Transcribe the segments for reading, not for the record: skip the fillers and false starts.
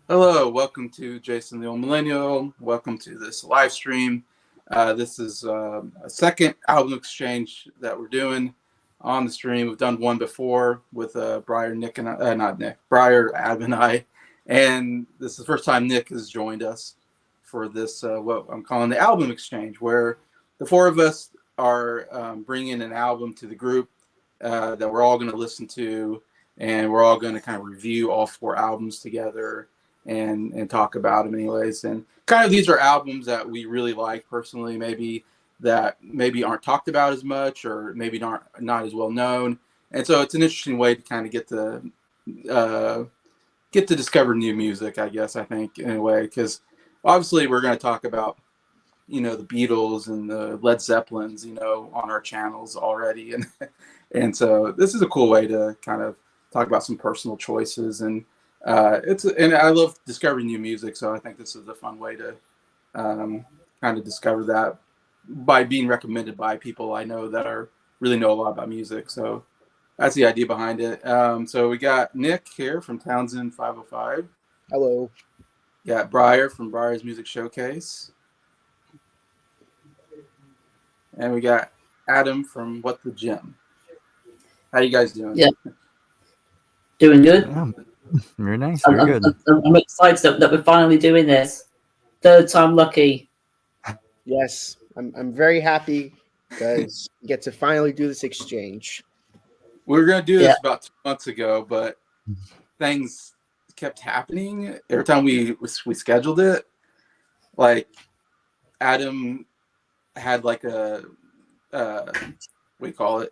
Hello, welcome to Jason the Old Millennial. Welcome to this live stream. This is a second album exchange that we're doing on the stream. We've done one before with Bryer, Nick, and not Nick, Bryer, Adam, and I. And this is the first time Nick has joined us for this, what I'm calling the album exchange, where the four of us are bringing an album to the group that we're all going to listen to, and we're all going to kind of review all four albums together and talk about them anyways. And kind of these are albums that we really like personally, maybe that maybe aren't talked about as much or maybe not as well known. And so it's an interesting way to kind of uh, get to discover new music, I guess, I think, in a way, because obviously we're going to talk about the Beatles and the Led Zeppelins on our channels already, and so this is a cool way to kind of talk about some personal choices. And and I love discovering new music, so I think this is a fun way to kind of discover that by being recommended by people I know that are really know a lot about music. So that's the idea behind it. So we got Nick here from Townsend 505. Hello. Got Bryer from Bryer's Music Showcase. And we got Adam from What the Gym. How you guys doing? Yeah. Doing good. Yeah, very nice. Very good. I'm excited that we're finally doing this. Third time lucky. Yes, I'm very happy because we get to finally do this exchange. We were going to do this about 2 months ago, but things kept happening every time we scheduled it. Like Adam had like a what do you call it?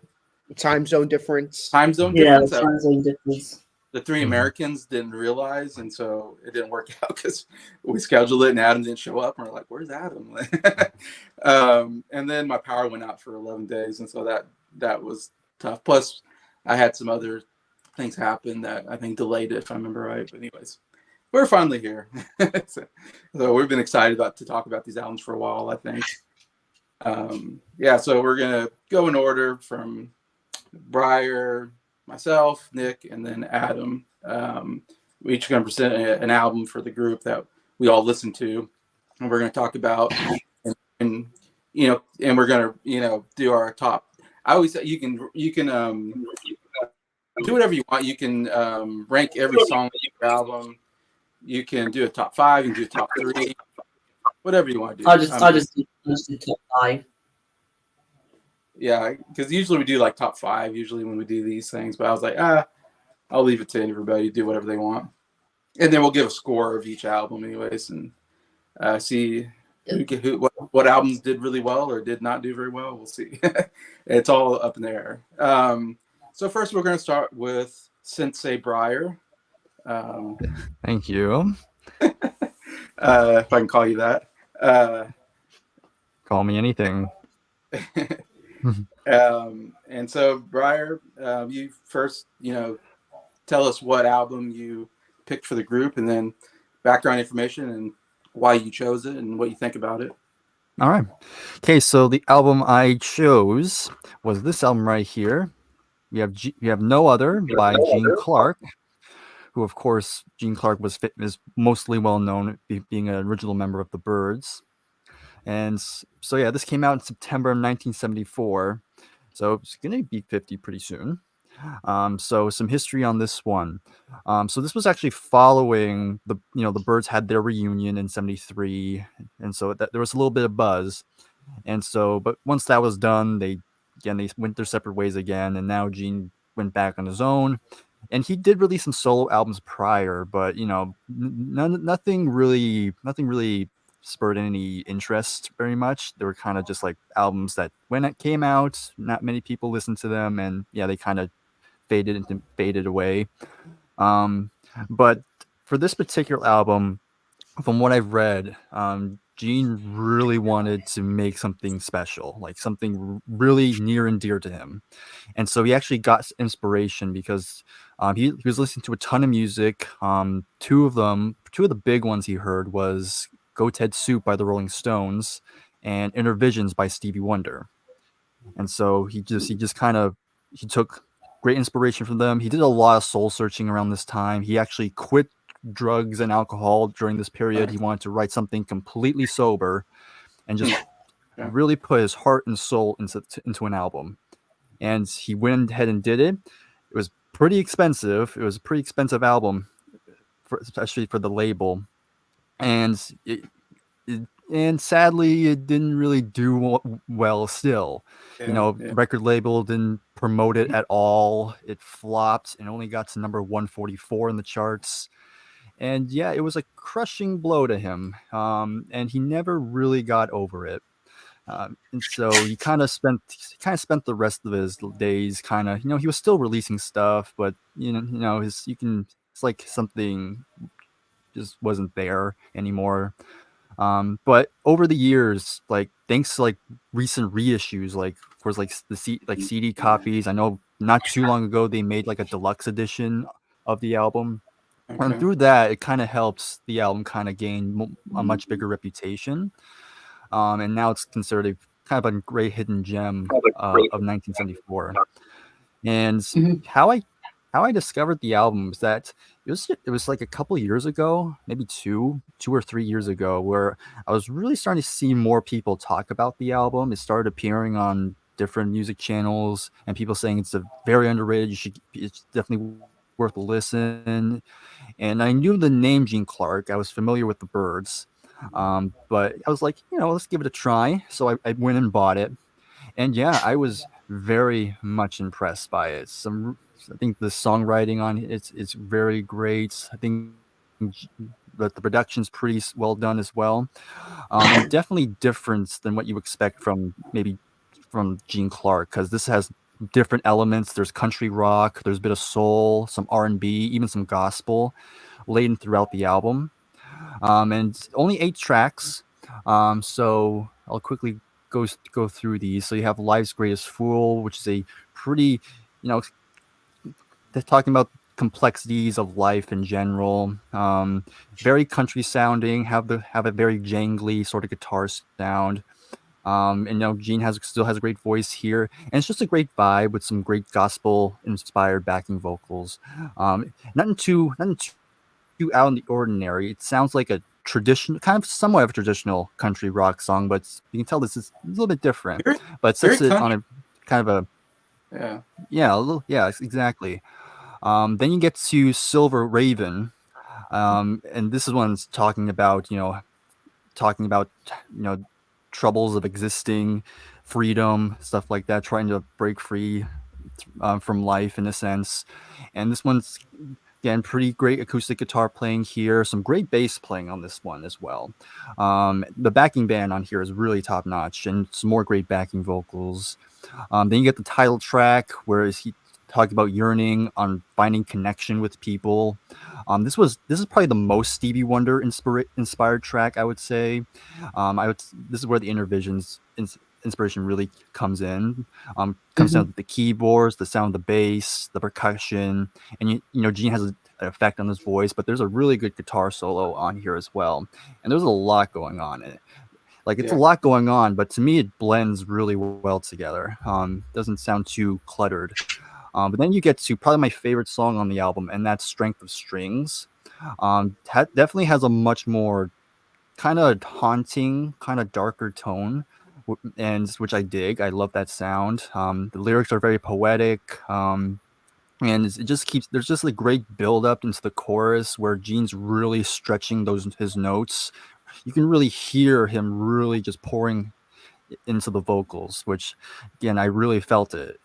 Time zone difference. Time zone difference. Yeah, time zone difference. The three Americans didn't realize, and so it didn't work out because we scheduled it and Adam didn't show up. And we're like, "Where's Adam?" And then my power went out for 11 days, and so that was tough. Plus, I had some other things happen that I think delayed it, if I remember right. But anyways, we're finally here. So we've been excited to talk about these albums for a while, I think. So we're gonna go in order from Bryer, myself, Nick, and then Adam. We each going to present an album for the group that we all listen to, and we're going to talk about, and we're going to do our top. I always say you can do whatever you want. You can rank every song on your album. You can do a top 5. You can do a top 3. Whatever you want to do. I just do top 5. Yeah, because usually we do like top 5 usually when we do these things, but I was like, I'll leave it to everybody to do whatever they want, and then we'll give a score of each album anyways, and see what albums did really well or did not do very well. We'll see. It's all up in the air. So first we're going to start with Sensei Bryer. Thank you. If I can call you that. Call me anything. And so Bryer, you first, tell us what album you picked for the group, and then background information and why you chose it and what you think about it. All right. Okay, so the album I chose was this album right here. We have No Other by Gene Clark, who, of course, Gene Clark is mostly well known being an original member of the Byrds. And so, yeah, this came out in September of 1974. So it's going to be 50 pretty soon. So some history on this one. So this was actually following the Byrds had their reunion in 73. And so there was a little bit of buzz. And so, but once that was done, they went their separate ways again. And now Gene went back on his own. And he did release some solo albums prior, but, nothing really spurred any interest very much. They were kind of just like albums that when it came out, not many people listened to them, and they kind of faded away. But for this particular album, from what I've read, Gene really wanted to make something special, like something really near and dear to him. And so he actually got inspiration because he was listening to a ton of music. Two of the big ones he heard was Goathead Soup by the Rolling Stones and Inner Visions by Stevie Wonder. And so he took great inspiration from them. He did a lot of soul searching around this time. He actually quit drugs and alcohol during this period. He wanted to write something completely sober and just Yeah. really put his heart and soul into an album. And he went ahead and did it. It was pretty expensive. It was a pretty expensive album, especially for the label. And and sadly, it didn't really do well still. Yeah. Record label didn't promote it at all. It flopped and only got to number 144 in the charts. And yeah, it was a crushing blow to him. And he never really got over it. And so he kind of spent the rest of his days he was still releasing stuff, but it's like something just wasn't there anymore. But over the years, like thanks to like recent reissues, like of course like CD copies. I know not too long ago they made like a deluxe edition of the album. And Okay. through that, it kind of helps the album kind of gain a much bigger reputation. And now it's considered kind of a great hidden gem of 1974. And Mhm. how I discovered the album was that it was like a couple years ago, maybe two or 3 years ago, where I was really starting to see more people talk about the album. It started appearing on different music channels, and people saying it's a very underrated. It's definitely worth a listen. And I knew the name Gene Clark. I was familiar with the Byrds, but I was like, let's give it a try. So I went and bought it, and yeah, I was very much impressed by it. I think the songwriting on it's very great. I think that the production's pretty well done as well, and definitely different than what you expect from Gene Clark, because this has different elements. There's country rock, there's a bit of soul, some R&B, even some gospel laden throughout the album. And it's only 8 tracks, so I'll quickly go through these. So you have Life's Greatest Fool, which is a pretty, they're talking about complexities of life in general. Very country sounding, have a very jangly sort of guitar sound. And Gene still has a great voice here, and it's just a great vibe with some great gospel inspired backing vocals. Nothing too out in the ordinary. It sounds like a traditional, kind of somewhat of a traditional country rock song, but you can tell this is a little bit different. Very- But it sets very it on a kind of Yeah. exactly. Then you get to Silver Raven, and this is one's talking about troubles of existing, freedom, stuff like that, trying to break free from life in a sense. And this one's again pretty great acoustic guitar playing here, some great bass playing on this one as well. The backing band on here is really top notch, and some more great backing vocals. Then you get the title track, where he talked about yearning on finding connection with people. This is probably the most Stevie Wonder inspired track, I would say. This is where the Intervision's inspiration really comes in. Comes down to the keyboards, the sound of the bass, the percussion, and Gene has an effect on his voice, but there's a really good guitar solo on here as well. And there's a lot going on in it. Like it's a lot going on, but to me it blends really well together. Doesn't sound too cluttered. But then you get to probably my favorite song on the album, and that's Strength of Strings. Definitely has a much more kind of haunting, kind of darker tone, and which I dig. I love that sound. The lyrics are very poetic. And it just there's just a great build up into the chorus where Gene's really stretching his notes. You can really hear him really just pouring into the vocals, which again I really felt it.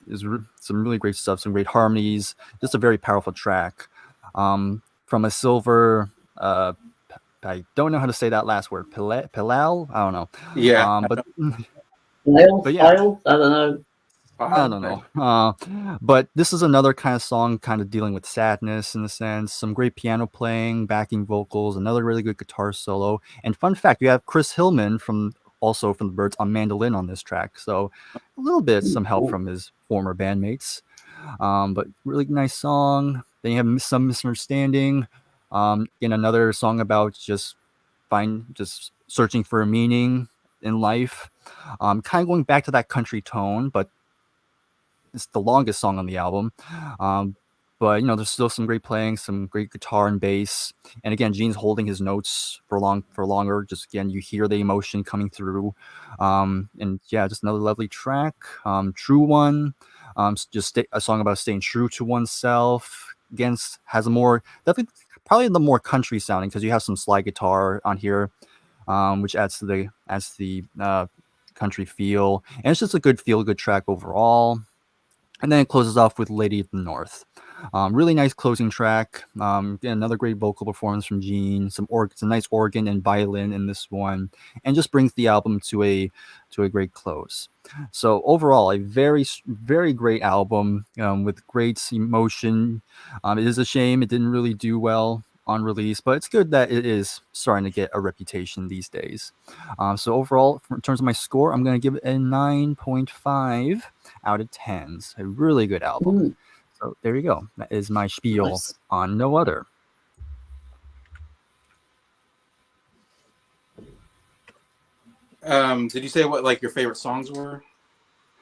Some really great stuff, some great harmonies, just a very powerful track. From a Silver, I don't know how to say that last word, Pilal, I don't know. Yeah. But But yeah. I don't know. I don't know. But this is another kind of song kind of dealing with sadness in a sense. Some great piano playing, backing vocals, another really good guitar solo. And fun fact, you have Chris Hillman also from the Byrds on mandolin on this track. So a little bit some help from his former bandmates. But really nice song. Then you have Some Misunderstanding. In another song about just searching for a meaning in life. Kind of going back to that country tone, but it's the longest song on the album. but there's still some great playing, some great guitar and bass. And again, Gene's holding his notes for longer. Just again, you hear the emotion coming through. And yeah, just another lovely track. True One. A song about staying true to oneself. Again, has a more definitely probably the more country sounding, because you have some slide guitar on here, which adds to the country feel. And it's just a good feel good track overall. And then it closes off with Lady of the North. Really nice closing track. Again, another great vocal performance from Gene. Some nice organ and violin in this one, and just brings the album to a great close. So overall, a very very great album with great emotion. It is a shame it didn't really do well on release, but it's good that it is starting to get a reputation these days. So overall, in terms of my score, I'm going to give it a 9.5 out of 10. It's a really good album. Ooh, So there you go. That is my spiel nice. on No Other. Did you say what like your favorite songs were?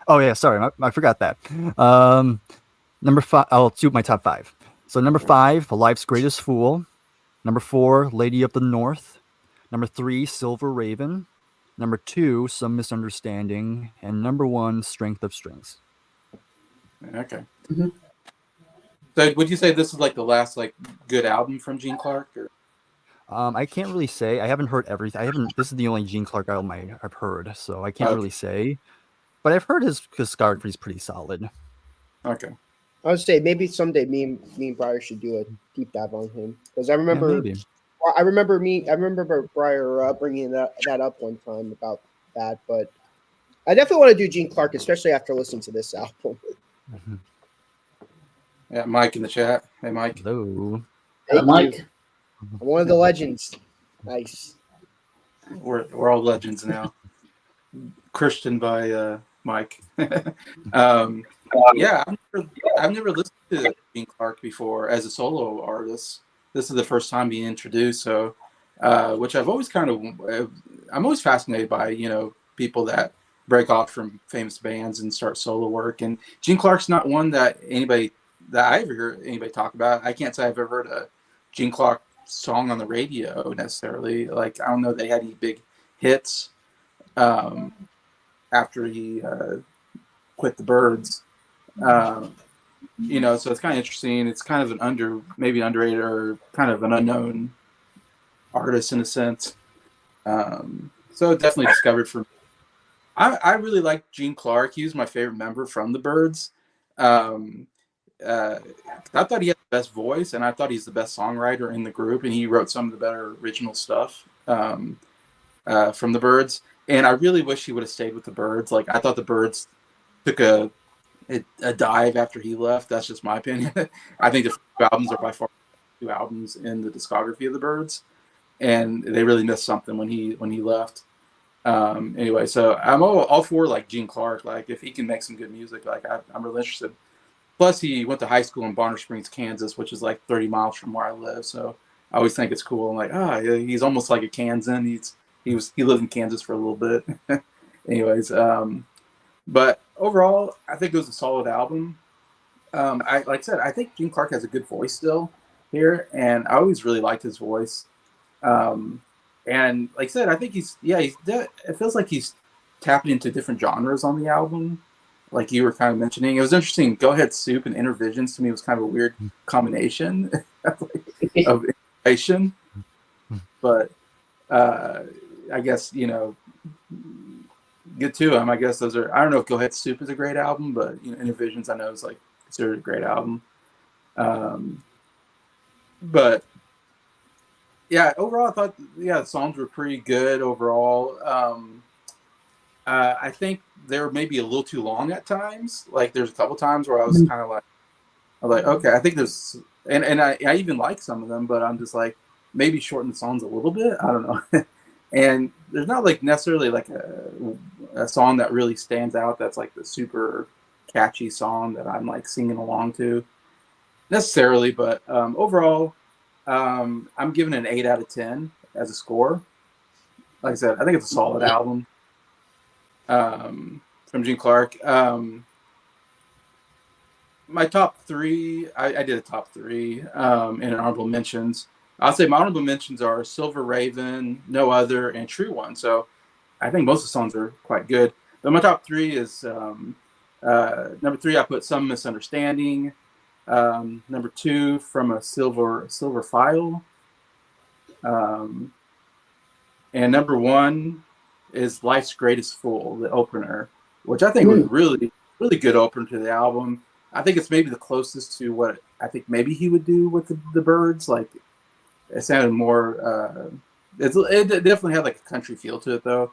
Oh yeah, sorry, I forgot that. Number 5, I'll do my top 5. So number 5, Life's Greatest Fool. Number 4, Lady of the North. Number 3, Silver Raven. Number 2, Some Misunderstanding. And number 1, Strength of Strings. Okay. Mhm. So would you say this is like the last like good album from Gene Clark? Or? I can't really say. I haven't heard everything. This is the only Gene Clark album I've heard, so I can't Okay. really say. But I've heard his discography is pretty solid. Okay. I would say maybe someday me and Bryer should do a deep dive on him, because I Yeah, remember maybe. I remember Bryer bringing that up one time about that, but I definitely want to do Gene Clark, especially after listening to this album. Mhm. Yeah, Mike in the chat. Hey, Mike. Hello. Thank Mike. you. I'm one of the legends. Nice. We're all legends now. Christian by Mike. Yeah, I've never listened to Gene Clark before as a solo artist. This is the first time being introduced, so which I've always I'm always fascinated by people that break off from famous bands and start solo work. And Gene Clark's not one that I ever hear anybody talk about. I can't say I've ever heard a Gene Clark song on the radio necessarily. Like I don't know they had any big hits after he quit the Birds. Um, so it's kind of interesting. It's kind of maybe underrated or kind of an unknown artist in a sense. So definitely discovered for me. I really like Gene Clark. He was my favorite member from the Birds. Um, I thought he had the best voice, and I thought he's the best songwriter in the group, and he wrote some of the better original stuff from the Birds. And I really wish he would have stayed with the Birds. Like I thought the Birds took a dive after he left. That's just my opinion. I think the two albums are by far the two albums in the discography of the Birds, and they really missed something when he left. Anyway, so I'm all for like Gene Clark. Like if he can make some good music, like I'm really interested. Plus, he went to high school in Bonner Springs, Kansas, which is like 30 miles from where I live. So I always think it's cool. I'm like, yeah, he's almost like a Kansan. He lived in Kansas for a little bit. Anyways, but overall, I think it was a solid album. Like I said, I think Gene Clark has a good voice still here, and I always really liked his voice. And like I said, I think it feels like he's tapping into different genres on the album. Like you were kind of mentioning, it was interesting. Go Ahead Soup and Intervisions to me was kind of a weird combination of information, but I guess good to him. I guess those are. I don't know if Go Ahead Soup is a great album, but Intervisions I know is like considered a great album. But yeah, overall I thought the songs were pretty good overall. I think they were maybe a little too long at times. Like there's a couple times where I was kind of like, okay, I think there's, and I even like some of them, but I'm just like maybe shorten the songs a little bit. I don't know. And there's not like necessarily like a song that really stands out that's like the super catchy song that I'm like singing along to necessarily, but overall I'm giving it an 8 out of 10 as a score. Like I said, I think it's a solid album from Gene Clark. my top three, I did a top three in honorable mentions. I'll say my honorable mentions are Silver Raven, No Other, and True One. So I think most of the songs are quite good. But my top three is number three, I put Some Misunderstanding. Number two, From a Silver File. And number one is Life's Greatest Fool, the opener, which I think was really, really good opener to the album. I think it's maybe the closest to what I think maybe he would do with the Birds. Like, it sounded more, it definitely had like a country feel to it, though,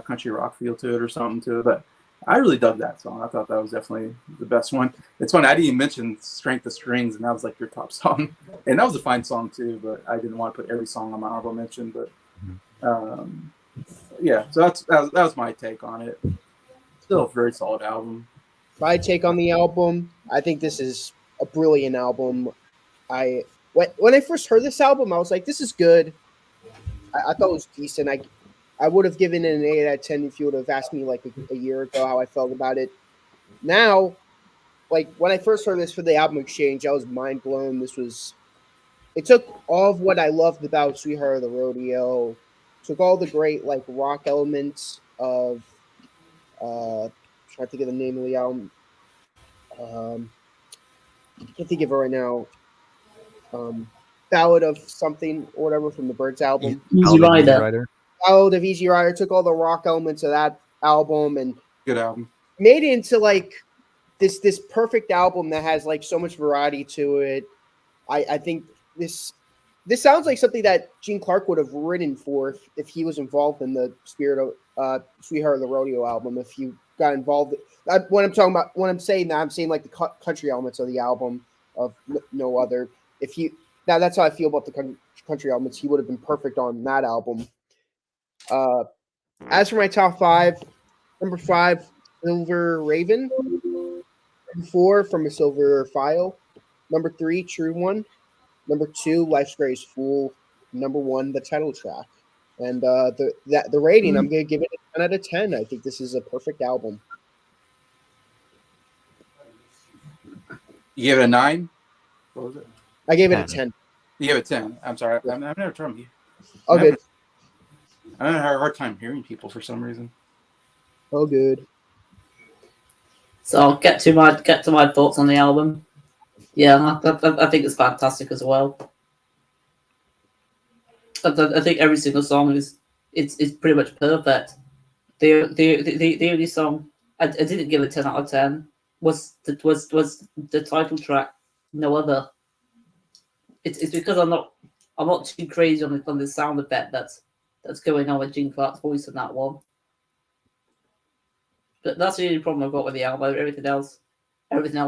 country rock feel to it or something to it. But I really dug that song. I thought that was definitely the best one. It's funny, I didn't even mention Strength of Strings, and that was like your top song. And that was a fine song, too, but I didn't want to put every song on my honorable mention. But yeah, so that was my take on it. Still a very solid album. My take on the album, I think this is a brilliant album. When I first heard this album, I was like, this is good. I thought it was decent. I would have given it an 8 out of 10 if you would have asked me like a year ago how I felt about it. Now, like when I first heard this for the album exchange, I was mind blown. It took all of what I loved about Sweetheart of the Rodeo, took all the great like rock elements of trying to think of the name of the album. Can't think of it right now. Ballad of something or whatever from the Birds album. Easy Rider. Ballad of Easy Rider took all the rock elements of that album and Good album. made it into like this perfect album that has like so much variety to it. I think this sounds like something that Gene Clark would have written for if he was involved in the Spirit of Sweetheart of the Rodeo album. If you got involved, when I'm saying that, I'm saying like the country elements of the album of No Other. That's how I feel about the country elements. He would have been perfect on that album. As for my top five, number 5, Silver Raven. Number 4, From a Silver File. Number 3, True One. Number 2, Life's Greatest Fool. Number 1, the title track. And the rating, I'm going to give it a 10 out of 10. I think this is a perfect album. You gave it a 9? What was it? I gave it a 10. You gave it 10. I'm sorry. I'm never trying to. Oh, good. I'm having a hard time hearing people for some reason. Oh, good. So I'll get to my thoughts on the album. Yeah, I think it's fantastic as well. I think every single song is pretty much perfect. The only song I didn't give a 10 out of 10 was the title track, No Other. It's because I'm not too crazy on the sound effect that's going on with Gene Clark's voice in that one. But that's the only problem I've got with the album. Everything else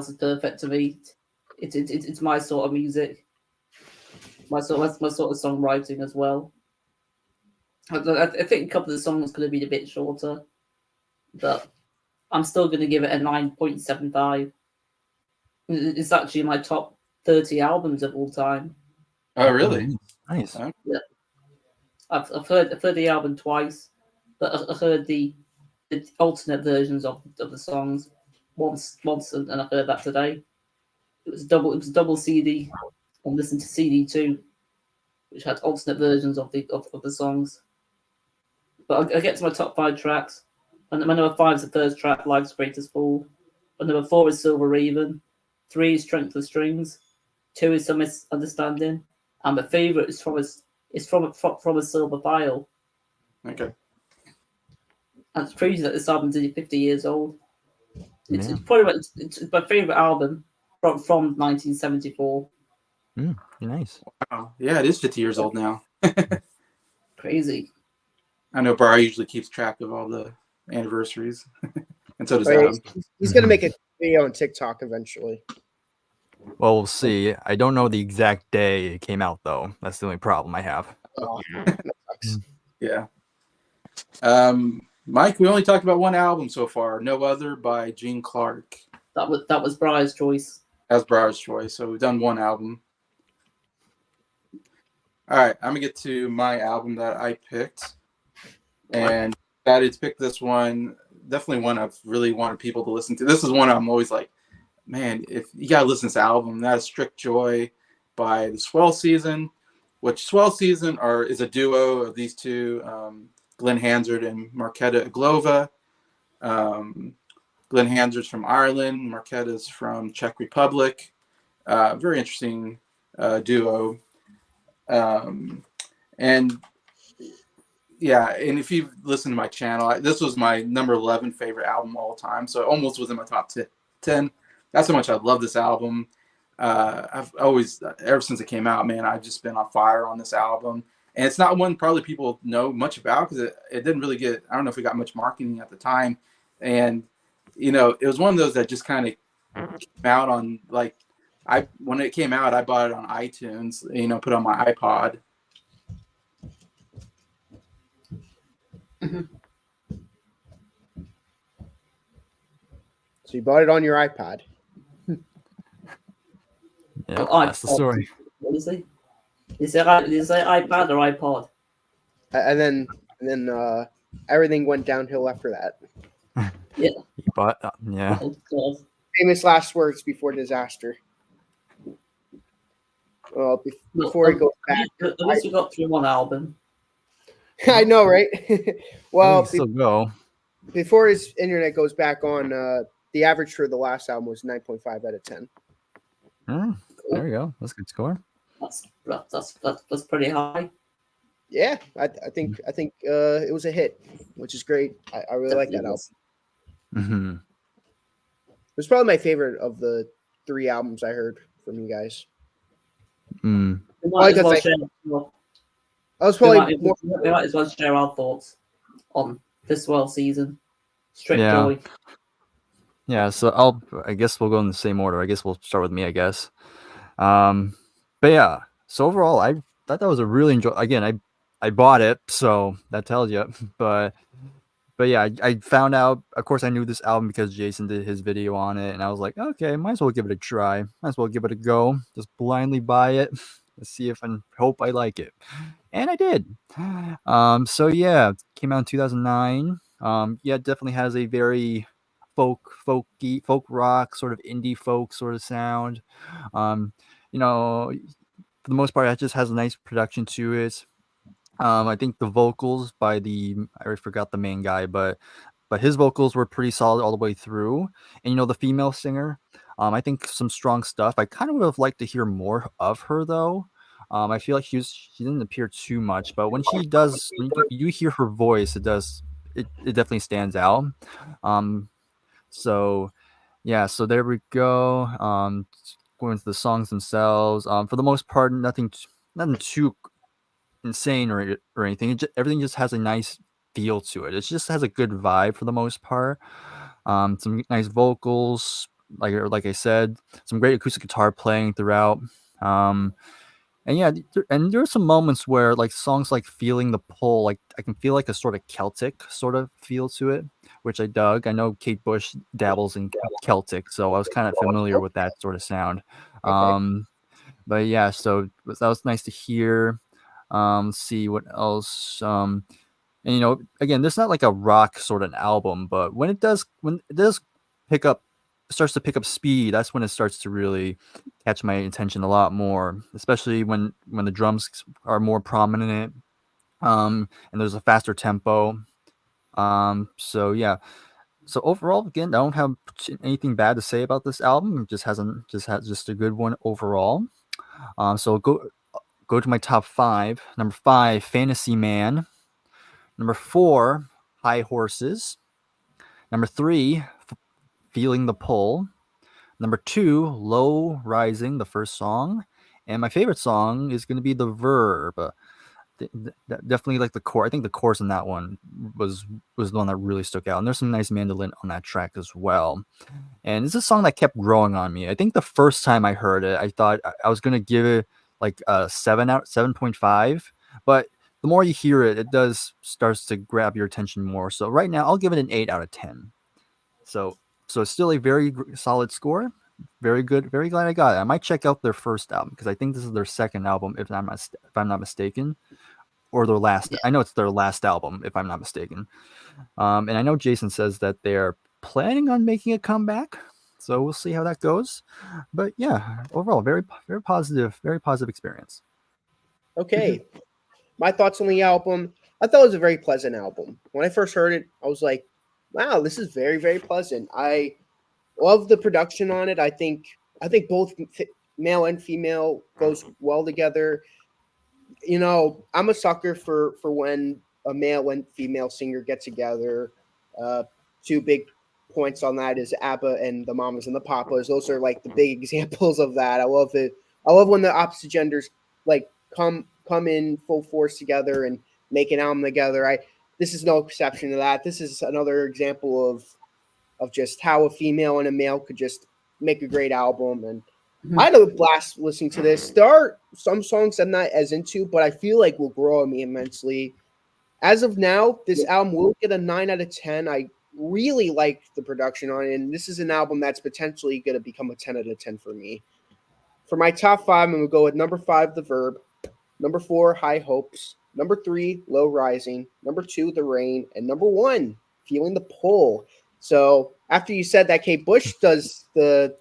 is perfect to me. It's my sort of music, my sort of songwriting as well. I think a couple of the songs could have been a bit shorter, but I'm still going to give it a 9.75. It's actually my top 30 albums of all time. Oh, really? Nice. Yeah. I've heard the album twice, but I heard the alternate versions of the songs once, and I heard that today. It was a double CD, and listened to CD 2, which had alternate versions of the songs. But I get to my top 5 tracks, and my number 5 is the first track, Life's Greatest Fool. And number 4 is Silver Raven. 3 is Strength of Strings. 2 is Some Misunderstanding. And my favorite is from a Silver File. Okay. And it's crazy that this album's only 50 years old. It's Yeah. probably it's my favorite album from 1974. Nice. Wow. Yeah, it is 50 years old now. Crazy. I know Bryer usually keeps track of all the anniversaries, and so does Right. Adam. He's going to make a video on TikTok eventually. Well, we'll see. I don't know the exact day it came out, though. That's the only problem I have. Oh, that sucks. Yeah. Mike, we only talked about one album so far, No Other by Gene Clark. That was Brier's choice. That's Brier's choice. So we've done one album. All right, I'm gonna get to my album that I picked, and decided to pick this one. Definitely one I've really wanted people to listen to. This is one I'm always like, man, if you gotta listen to this album, that is Strict Joy by the Swell Season, which Swell Season is a duo of these two, Glenn Hansard and Marketa Iglova. Glenn Hansard's from Ireland, Marketa's from Czech Republic. Very interesting duo. And yeah, and if you've listened to my channel, this was my number 11 favorite album of all time, so it almost was in my top 10. That's how much I love this album. I've always, ever since it came out, man, I've just been on fire on this album. And it's not one probably people know much about because it didn't really get, I don't know if it got much marketing at the time. And, you know, it was one of those that just kind of came out on, like, when it came out, I bought it on iTunes, you know, put it on my iPod. So you bought it on your iPod. Yeah, that's the story. What is it? Is it iPad or iPod? And then everything went downhill after that. Yeah. But yeah. Oh, Famous last words before disaster. Well, before he goes back, at least we got through one album. I know, right? Well, Still go. before his internet goes back on, the average for the last album was 9.5 out of 10. There you go. That's a good score. That's pretty high. Yeah, I think it was a hit, which is great. I really like that album. Mm-hmm. It was probably my favorite of the 3 albums I heard from you guys. Mm. We might I was probably more. We might as well share our thoughts on this World season. Strict Yeah. Joy. Yeah, so I guess we'll go in the same order. I guess we'll start with me, I guess. But yeah, so overall, I thought that was a really again, I bought it, so that tells you. But yeah, I found out, of course, I knew this album because Jason did his video on it, and I was like, okay, might as well give it a try. Might as well give it a go. Just blindly buy it. Let's see if I hope I like it. And I did. So yeah, it came out in 2009. Yeah, it definitely has a very folk rock, sort of indie folk sort of sound. You know, for the most part, it just has a nice production to it. I think the vocals by I already forgot the main guy, but his vocals were pretty solid all the way through. And you know, the female singer, I think some strong stuff. I kind of would have liked to hear more of her though. I feel like she didn't appear too much, but when she does, when you hear her voice, it definitely stands out. So yeah, so there we go. Going into the songs themselves, for the most part, nothing too insane or anything. Everything just has a nice feel to it. It just has a good vibe for the most part. Some nice vocals, like I said, some great acoustic guitar playing throughout. And yeah, there are some moments where like songs like Feeling the Pull, like I can feel like a sort of Celtic sort of feel to it, which I dug. I know Kate Bush dabbles in Celtic, so I was kind of familiar with that sort of sound. Okay. But yeah, so that was nice to hear. Let's see what else. And you know, again, this is not like a rock sort of album, but when it does starts to pick up speed, that's when it starts to really catch my attention a lot more, especially when the drums are more prominent, and there's a faster tempo. So yeah. So overall, again, I don't have anything bad to say about this album. It just has a good one overall. So go to my top 5. Number 5, Fantasy Man. Number 4, High Horses. Number 3, Feeling the Pull. Number 2, Low Rising, the first song. And my favorite song is going to be The Verb. Definitely like the core. I think the chorus in that one was the one that really stuck out. And there's some nice mandolin on that track as well. And it's a song that kept growing on me. I think the first time I heard it, I thought I was going to give it like a 7.5. But the more you hear it, it starts to grab your attention more. So right now, I'll give it an 8 out of 10. So it's still a very solid score. Very good. Very glad I got it. I might check out their first album because I think this is their second album, if I'm not mistaken, or their last. I know it's their last album, if I'm not mistaken. And I know Jason says that they're planning on making a comeback. So we'll see how that goes. But yeah, overall, very very positive experience. Okay, my thoughts on the album. I thought it was a very pleasant album. When I first heard it, I was like, "Wow, this is very, very pleasant." I love the production on it. I think both male and female goes well together. I'm a sucker for when a male and female singer get together. Uh, Two big points on that is ABBA and the Mamas and the Papas. Those are like the big examples of that. I love it. I love when the opposite genders like come in full force together and make an album together. This is no exception to that. This is another example of just how a female and a male could just make a great album. And I had a blast listening to this. There are some songs I'm not as into, but I feel like will grow on me immensely. As of now, this album will get a 9 out of 10. I really like the production on it, and this is an album that's potentially going to become a 10 out of 10 for me. For my top 5, I'm going to go with number 5, The Verb, number 4, High Hopes, number 3, Low Rising, number 2, The Rain, and number 1, Feeling the Pull. So after you said that Kate Bush does that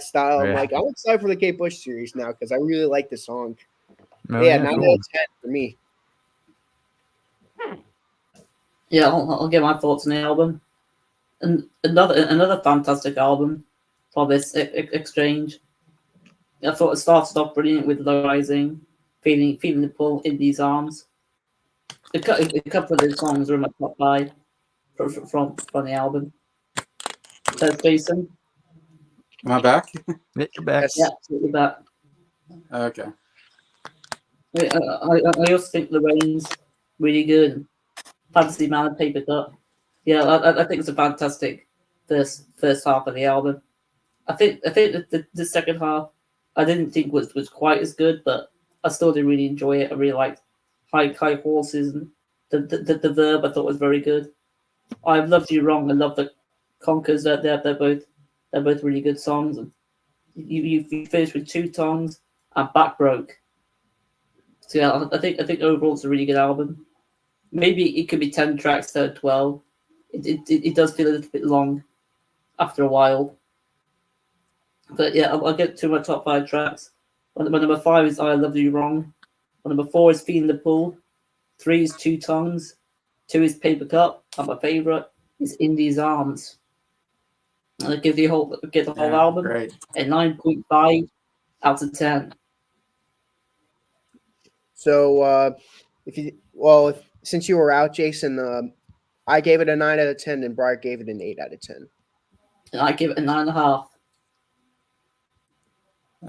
style, I'm like, I'm excited for the Kate Bush series now because I really like the song. Oh, Yeah, 9 cool. out of 10 for me. Yeah, I'll get my thoughts on the album. And another fantastic album for this exchange. I thought it started off brilliant with Low Rising, feeling the pull in these arms. A couple of those songs are in my top 5 from the album. That's Jason. Am I back? Yeah, you're back. Yes. Yeah, absolutely that. Okay. I also think The Rain's really good. Fantasy Man and Paper Cut. Yeah, I think it's a fantastic first half of the album. I think that the second half I didn't think was quite as good, but I still did really enjoy it. I really liked High Horses and the Verb. I thought was very good. I Loved You Wrong. I love the Conkers. They're both really good songs. And you finished with Two Tongues and Back Broke. So yeah, I think overall it's a really good album. Maybe it could be 10 tracks instead of 12. It does feel a little bit long after a while. But yeah, I'll get to my top 5 tracks. My number 5 is I Love You Wrong. My number 4 is Feeling the Pull. 3 is Two Tongues. 2 is Paper Cup. And my favourite is In These Arms. And I give the whole album Great. a 9.5 out of 10. So since you were out, Jason, I gave it a 9 out of 10, and Bryer gave it an 8 out of 10. And I give it a 9.5.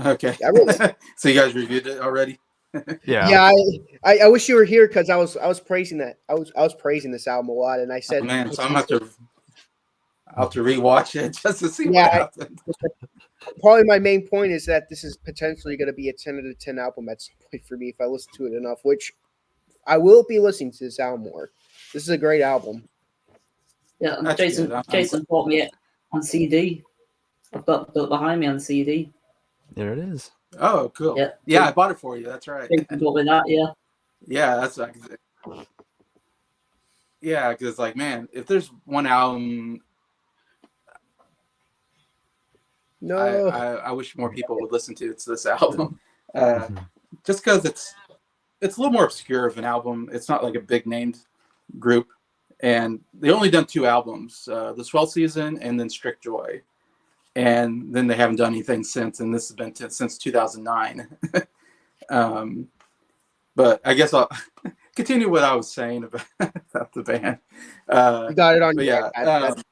Okay. I really- So you guys reviewed it already? Yeah. I wish you were here because I was praising that. I was praising this album a lot, and I said, Oh, man, so I'll have to rewatch it just to see what Yeah, happened. probably my main point is that this is potentially going to be a 10 out of 10 album at some point for me if I listen to it enough, which I will be listening to this album more. This is a great album. Yeah, and That's Jason good. Jason bought me it on CD. I've got it behind me on CD. There it is. Oh, cool. Yeah. Yeah, I bought it for you. That's right. Jason bought me that, yeah. Yeah, that's like, yeah, because like, man, if there's one album, No, I wish more people would listen to, it's this album. Just because it's a little more obscure of an album. It's not like a big named group, and they only done 2 albums, The Swell Season and then Strict Joy, and then they haven't done anything since. And this has been since 2009. But I guess I'll continue what I was saying about the band. you got it on But your yeah, iPad.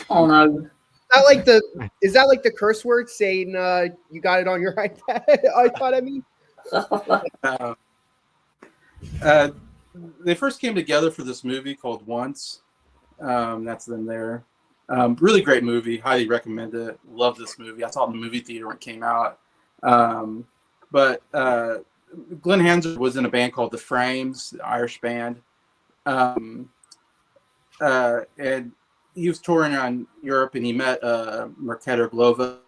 Oh no. Is that like the curse word saying you got it on your iPad? I mean. They first came together for this movie called Once. That's them there. Really great movie. Highly recommend it. Love this movie. I saw it in the movie theater when it came out. But Glenn Hanser was in a band called The Frames, the Irish band. And he was touring around Europe, and he met Mercader Glova.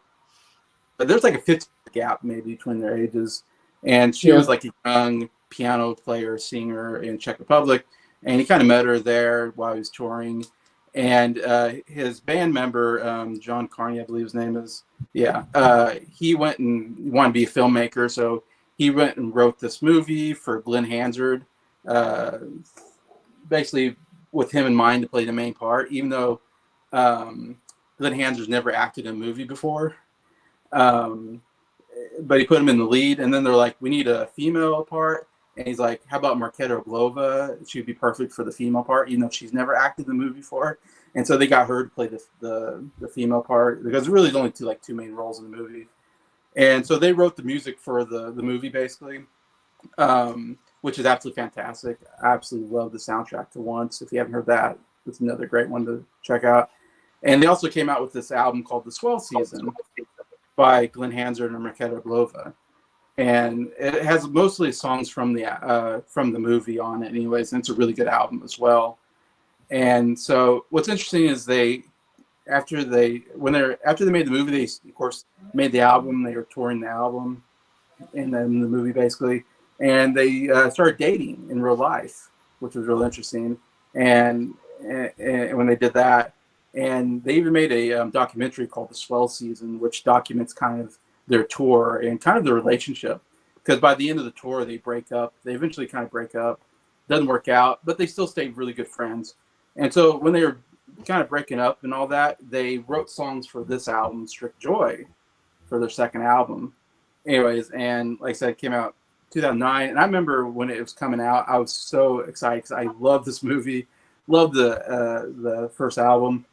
There's like a 15 gap maybe between their ages. And she was like a young piano player, singer in Czech Republic. And he kind of met her there while he was touring. And his band member, John Carney, I believe his name is, he went and wanted to be a filmmaker. So he went and wrote this movie for Glenn Hansard, basically with him in mind to play the main part, even though Glenn Hansard's never acted in a movie before. But he put him in the lead, and then they're like, we need a female part. And he's like, how about Marketa Oglova? She'd be perfect for the female part, even though she's never acted in the movie before. And so they got her to play the female part, because really there's only two main roles in the movie. And so they wrote the music for the movie, basically, which is absolutely fantastic. I absolutely love the soundtrack to Once. If you haven't heard that, it's another great one to check out. And they also came out with this album called The Swell Season by Glenn Hansard and Marketa Oglova. And it has mostly songs from the movie on it anyways, and it's a really good album as well. And so what's interesting is after they made the movie, they of course made the album. They were touring the album and then the movie basically, and they started dating in real life, which was real interesting. And when they did that, and they even made a documentary called The Swell Season, which documents kind of their tour and kind of their relationship. Because by the end of the tour, they break up. They eventually kind of break up. Doesn't work out, but they still stayed really good friends. And so when they were kind of breaking up and all that, they wrote songs for this album, Strict Joy, for their second album. Anyways, and like I said, it came out 2009. And I remember when it was coming out, I was so excited because I love this movie, loved the first album.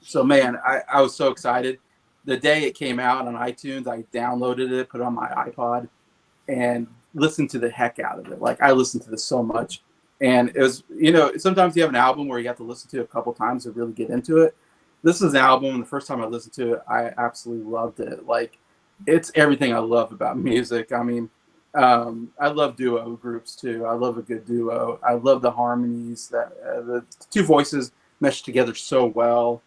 So, man, I was so excited. The day it came out on iTunes, I downloaded it, put it on my iPod, and listened to the heck out of it. Like, I listened to this so much. And it was, sometimes you have an album where you have to listen to it a couple times to really get into it. This is an album, and the first time I listened to it, I absolutely loved it. Like, it's everything I love about music. I mean, I love duo groups, too. I love a good duo. I love the harmonies. That the two voices mesh together so well.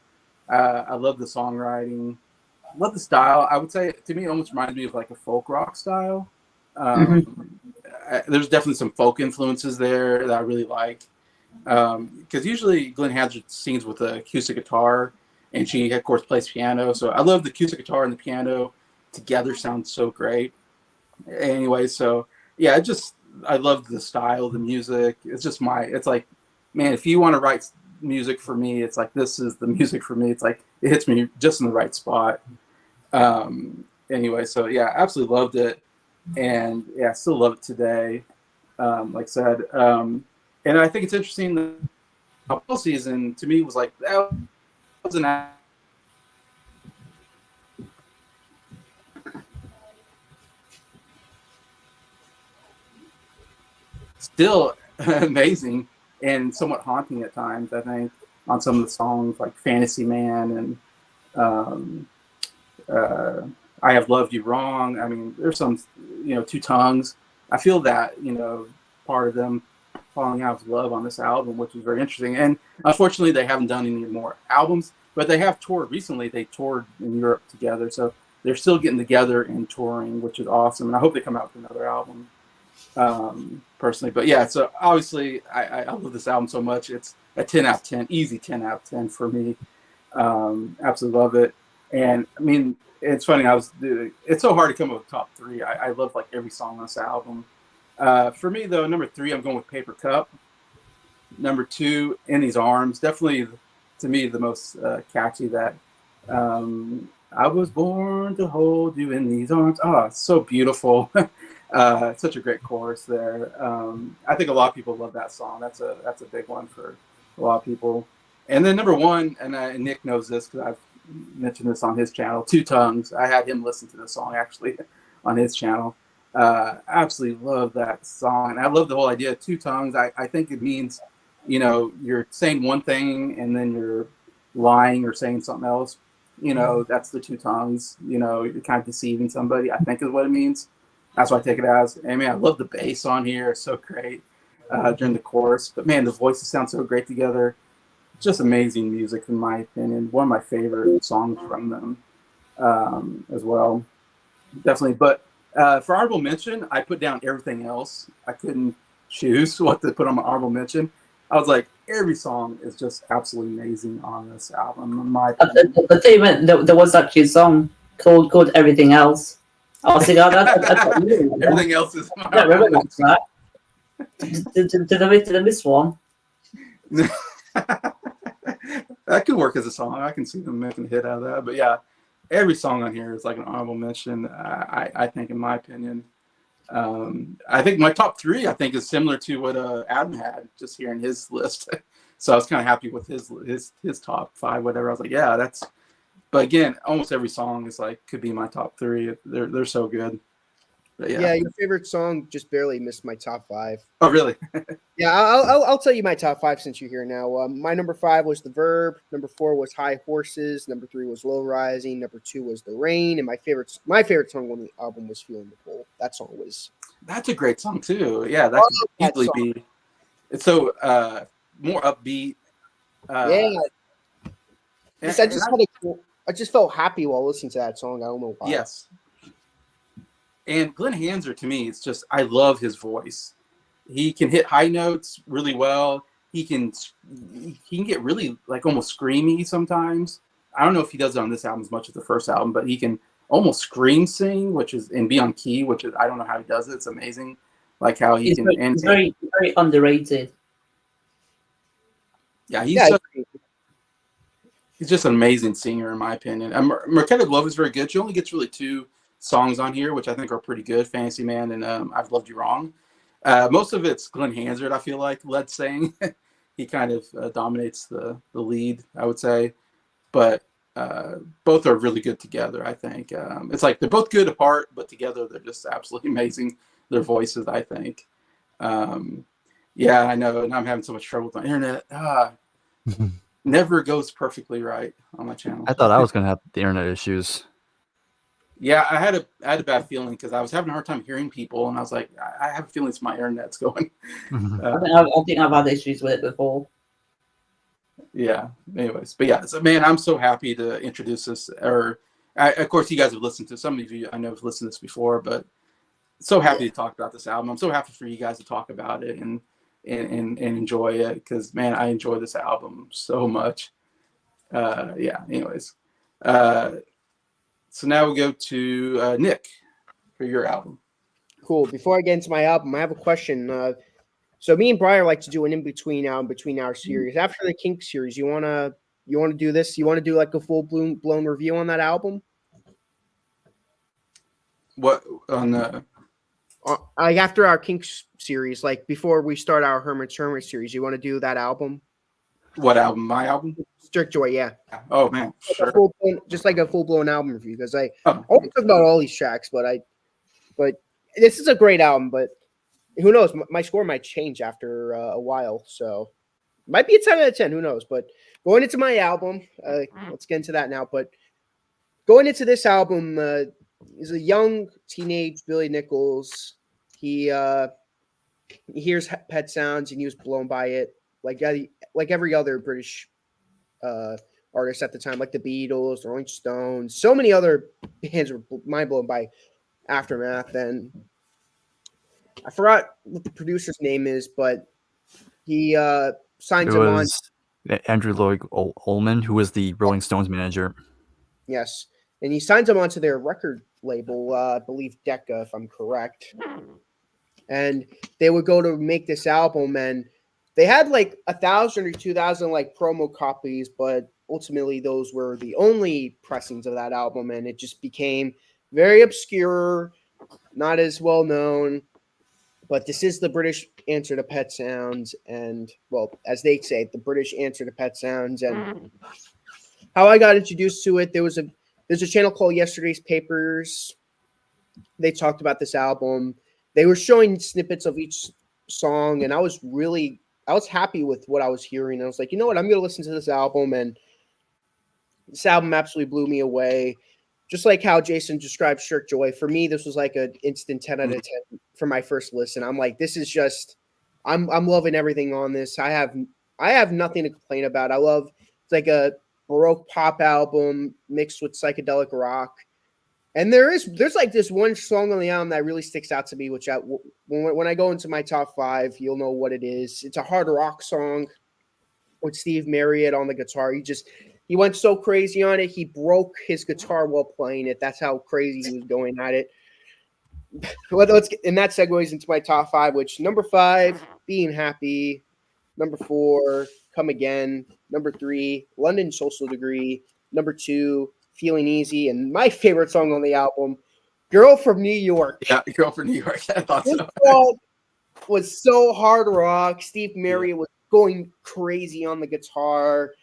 I love the songwriting. I love the style. I would say, to me, it almost reminds me of like a folk rock style. There's definitely some folk influences there that I really like. Because usually Glenn Hansard sings with an acoustic guitar, and she, of course, plays piano. So I love the acoustic guitar and the piano together. Sounds so great. Anyway, so yeah, I love the style of the music. It's like, man, if you want to write music for me, it's like, this is the music for me. It's like, it hits me just in the right spot. Anyway, so yeah, absolutely loved it. And yeah, still love it today. Like I said, and I think it's interesting that the whole season to me was like, that was still amazing and somewhat haunting at times, I think, on some of the songs like Fantasy Man and I Have Loved You Wrong. I mean, there's some, Two Tongues. I feel that, part of them falling out of love on this album, which is very interesting. And unfortunately, they haven't done any more albums, but they have toured recently. They toured in Europe together. So they're still getting together and touring, which is awesome. And I hope they come out with another album. Personally, but yeah, so obviously I love this album so much. It's a 10 out of 10, easy 10 out of 10 for me. Absolutely love it. And I mean, it's funny, it's so hard to come up with top three. I love like every song on this album. For me though, number 3, I'm going with Paper Cup. Number 2, In These Arms, definitely to me the most catchy. That I was born to hold you in these arms. Oh, it's so beautiful. Such a great chorus there. I think a lot of people love that song. That's a big one for a lot of people. And then number 1, and Nick knows this because I've mentioned this on his channel, Two Tongues. I had him listen to this song actually on his channel. Absolutely love that song. And I love the whole idea of two tongues. I think it means, you're saying one thing and then you're lying or saying something else. That's the two tongues. You're kind of deceiving somebody, I think is what it means. That's what I take it as. And man, I love the bass on here. It's so great during the chorus. But man, the voices sound so great together. Just amazing music, in my opinion. One of my favorite songs from them as well. definitely. But for honorable mention, I put down everything else. I couldn't choose what to put on my honorable mention. I was like, every song is just absolutely amazing on this album, in my opinion. The thing meant there was actually a song called Everything Else. I was thinking, that's not new. Everything else is my I don't honorable remember that track. Did I miss one? mention. That could work as a song. I can see them making a hit out of that. But yeah, every song on here is like an honorable mention. I think, in my opinion. I think my top three, I think, is similar to what Adam had just hearing his list. So I was kind of happy with his top five, whatever. I was like, yeah, that's. But again, almost every song is like could be my top three. They're so good. But Yeah, your favorite song just barely missed my top five. Oh, really? Yeah, I'll tell you my top five since you're here now. My number 5 was The Verb. Number 4 was High Horses. Number 3 was Low Rising. Number 2 was The Rain. And my favorite song on the album was Feeling the Pull. That song was. That's a great song too. Yeah, that could that easily song. be. It's so more upbeat. Yeah, And, I just felt happy while listening to that song. I don't know why. yes. And Glenn Hanser, to me, it's just, I love his voice. He can hit high notes really well. He can get really like almost screamy sometimes. I don't know if he does it on this album as much as the first album, but he can almost scream sing, and be on key, which is, I don't know how he does it. It's amazing, like how he He's can. very underrated. Yeah, Yeah, he's just an amazing singer, in my opinion. And Marquetta Glove is very good. She only gets really 2 songs on here, which I think are pretty good, Fantasy Man and I've Loved You Wrong. Most of it's Glenn Hansard, I feel like, led saying. He kind of dominates the lead, I would say. But both are really good together, I think. It's like they're both good apart, but together they're just absolutely amazing, their voices, I think. Yeah, I know, and I'm having so much trouble with my internet. Never goes perfectly right on my channel. I thought I was going to have the internet issues. Yeah, I had a bad feeling because I was having a hard time hearing people, and I was like, I have a feeling it's my internet's going. I think I've had issues with it before. Yeah. Anyways, but yeah, so man, I'm so happy to introduce this. Of course, you guys have listened to, some of you I know have listened to this before, but so happy to talk about this album. I'm so happy for you guys to talk about it and enjoy it, because man, I enjoy this album so much. Yeah. Anyways, so now we go to Nick for your album. cool. Before I get into my album, I have a question. So me and Bryer like to do an in-between album between our series. After the Kink series, you wanna do this? You want to do like a full blown review on that album? What on the? Like after our Kink series, like before we start our Hermit series, you want to do that album? What album? My album? Strict Joy, yeah. Oh man, sure. Just like a full blown album review, because I Oh. always talk about all these tracks, but this is a great album. But who knows? My score might change after a while, so might be a 10 out of 10. Who knows? But going into my album, let's get into that now. But going into this album, is a young teenage Billy Nichols. He hears Pet Sounds and he was blown by it, like every other British artist at the time, like the Beatles, the Rolling Stones. So many other bands were mind blown by Aftermath, and I forgot what the producer's name is, but he signs him on. Andrew Lloyd Ullman, who was the Rolling Stones manager. Yes, and he signs him onto their record label, I believe Decca, if I'm correct. And they would go to make this album, and they had like 1,000 or 2,000 like promo copies, but ultimately those were the only pressings of that album, and it just became very obscure, not as well known. But this is the British answer to Pet Sounds, and well, as they say, the British answer to Pet Sounds. And how I got introduced to it, there's a channel called Yesterday's Papers. They talked about this album. They were showing snippets of each song, and I was happy with what I was hearing. I was like, you know what, I'm going to listen to this album, and this album absolutely blew me away. Just like how Jason described Shirk Joy, for me, this was like an instant 10 out of 10 for my first listen. I'm like, this is just, I'm loving everything on this. I have nothing to complain about. It's like a Baroque pop album mixed with psychedelic rock. And there's like this one song on the album that really sticks out to me, which when I go into my top 5, you'll know what it is. It's a hard rock song with Steve Marriott on the guitar. He went so crazy on it. He broke his guitar while playing it. That's how crazy he was going at it. And that segues into my top 5, which number 5, Being Happy. Number 4, Come Again. Number 3, London Social Degree. Number 2, Feeling Easy. And my favorite song on the album, Girl from New York. Yeah, Girl from New York. I thought This so. song was so hard rock. Steve Marriott was going crazy on the guitar.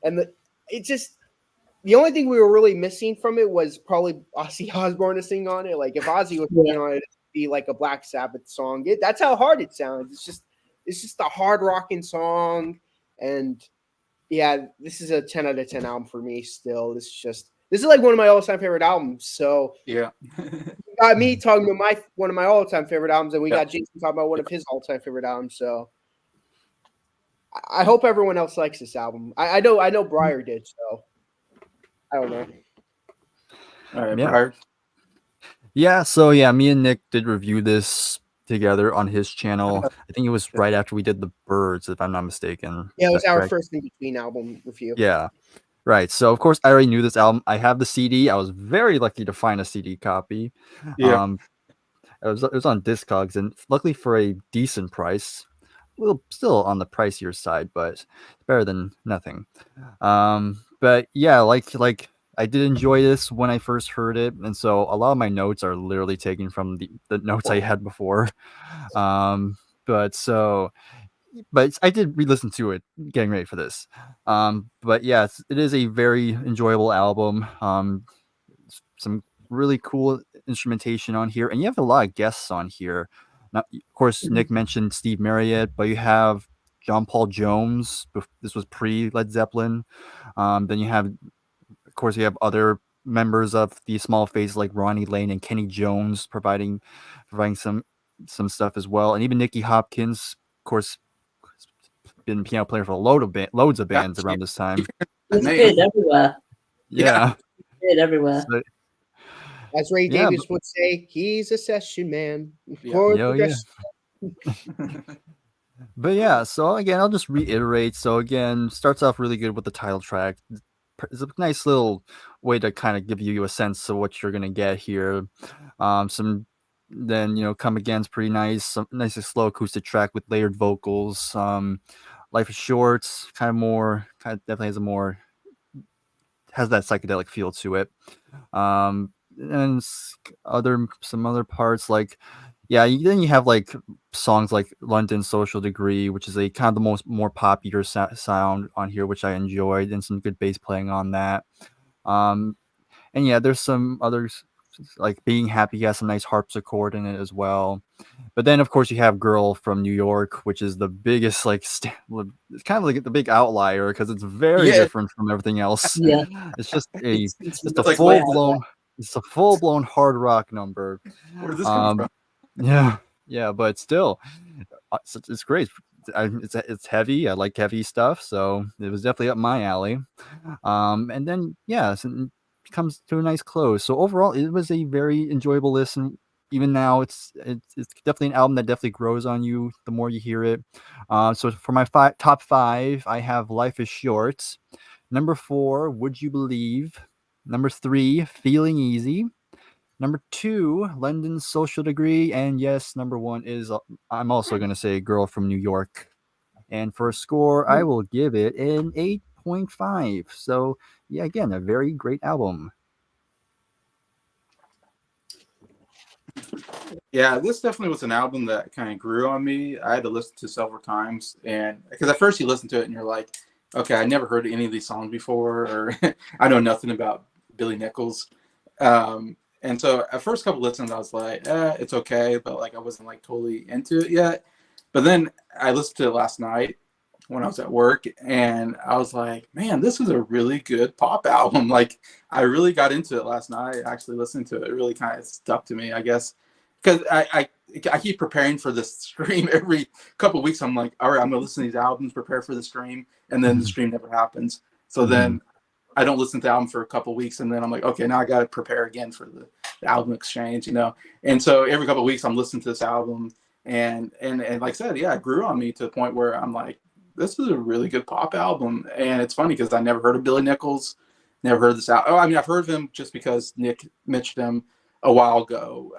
And the only thing we were really missing from it was probably Ozzy Osbourne to sing on it. Like if Ozzy was singing on it, it'd be like a Black Sabbath song. That's how hard it sounds. It's just a hard rocking song. And yeah, this is a 10 out of 10 album for me still. This is like one of my all-time favorite albums. So Yeah. you got me talking about one of my all-time favorite albums, and we got Jason talking about one of his all-time favorite albums. So I hope everyone else likes this album. I know Bryer did, so I don't know. All right, Yeah. Bryer. Yeah, so yeah, me and Nick did review this together on his channel. I think it was right after we did the Birds, if I'm not mistaken. Yeah, it Is was that our correct? first in between album review. Yeah. Right. So of course I already knew this album. I have the CD. I was very lucky to find a CD copy. Yeah. It was on Discogs, and luckily for a decent price. A little still on the pricier side, but better than nothing. But yeah, like I did enjoy this when I first heard it, and so a lot of my notes are literally taken from the notes I had before. But I did re-listen to it getting ready for this. But yeah, it is a very enjoyable album. Some really cool instrumentation on here, and you have a lot of guests on here. Now, of course, Nick mentioned Steve Marriott, but you have John Paul Jones. This was pre Led Zeppelin. Then you have, of course, you have other members of the Small Faces like Ronnie Lane and Kenny Jones providing some stuff as well, and even Nicky Hopkins, of course, been piano player for loads of bands around this time. He's good everywhere. Yeah. Good everywhere. So, As Ray Yeah, Davies would say, he's a session man. Yeah. Chord Yeah, progression. but yeah, so again, I'll just reiterate. So again, starts off really good with the title track. It's a nice little way to kind of give you a sense of what you're gonna get here. Then Come Again's pretty nice. Some nice slow acoustic track with layered vocals. Life is Short, definitely has that psychedelic feel to it. And some other parts like then you have like songs like London Social Degree, which is a kind of the more popular sound on here, which I enjoyed, and some good bass playing on that. And yeah, there's some others like Being Happy has some nice harpsichord in it as well. But then of course you have Girl from New York, which is the biggest it's kind of like the big outlier because it's very different from everything else. Yeah. It's just It's a like full blown hard rock number. Where did this come from? Yeah, but still, it's great. It's heavy. I like heavy stuff, so it was definitely up my alley. And then it comes to a nice close. So overall, it was a very enjoyable listen. Even now, it's definitely an album that definitely grows on you the more you hear it. So for my top 5, I have Life is Short. Number 4, Would You Believe? Number 3, Feeling Easy. Number 2, London Social Degree. And yes, number 1 is, I'm also going to say Girl from New York. And for a score, I will give it an 8.5. So, yeah, again, a very great album. Yeah, this definitely was an album that kind of grew on me. I had to listen to several times, and because at first you listen to it and you're like, okay, I never heard any of these songs before, or I know nothing about Billy Nichols. And so at first couple listens, I was like, it's okay, but like I wasn't like totally into it yet. But then I listened to it last night when I was at work, and I was like, man, this is a really good pop album. Like I really got into it last night. Actually listening to it, it really kind of stuck to me, I guess, because I keep preparing for this stream every couple of weeks. I'm like, all right, I'm gonna listen to these albums, prepare for the stream, and then the stream never happens. So then I don't listen to the album for a couple of weeks, and then I'm like, okay, now I got to prepare again for album exchange, you know. And so every couple of weeks I'm listening to this album, and like I said, yeah, it grew on me to the point where I'm like, this is a really good pop album. And it's funny because I never heard of Billy Nichols, never heard this out. Oh, I mean, I've heard of him just because Nick mentioned him a while ago.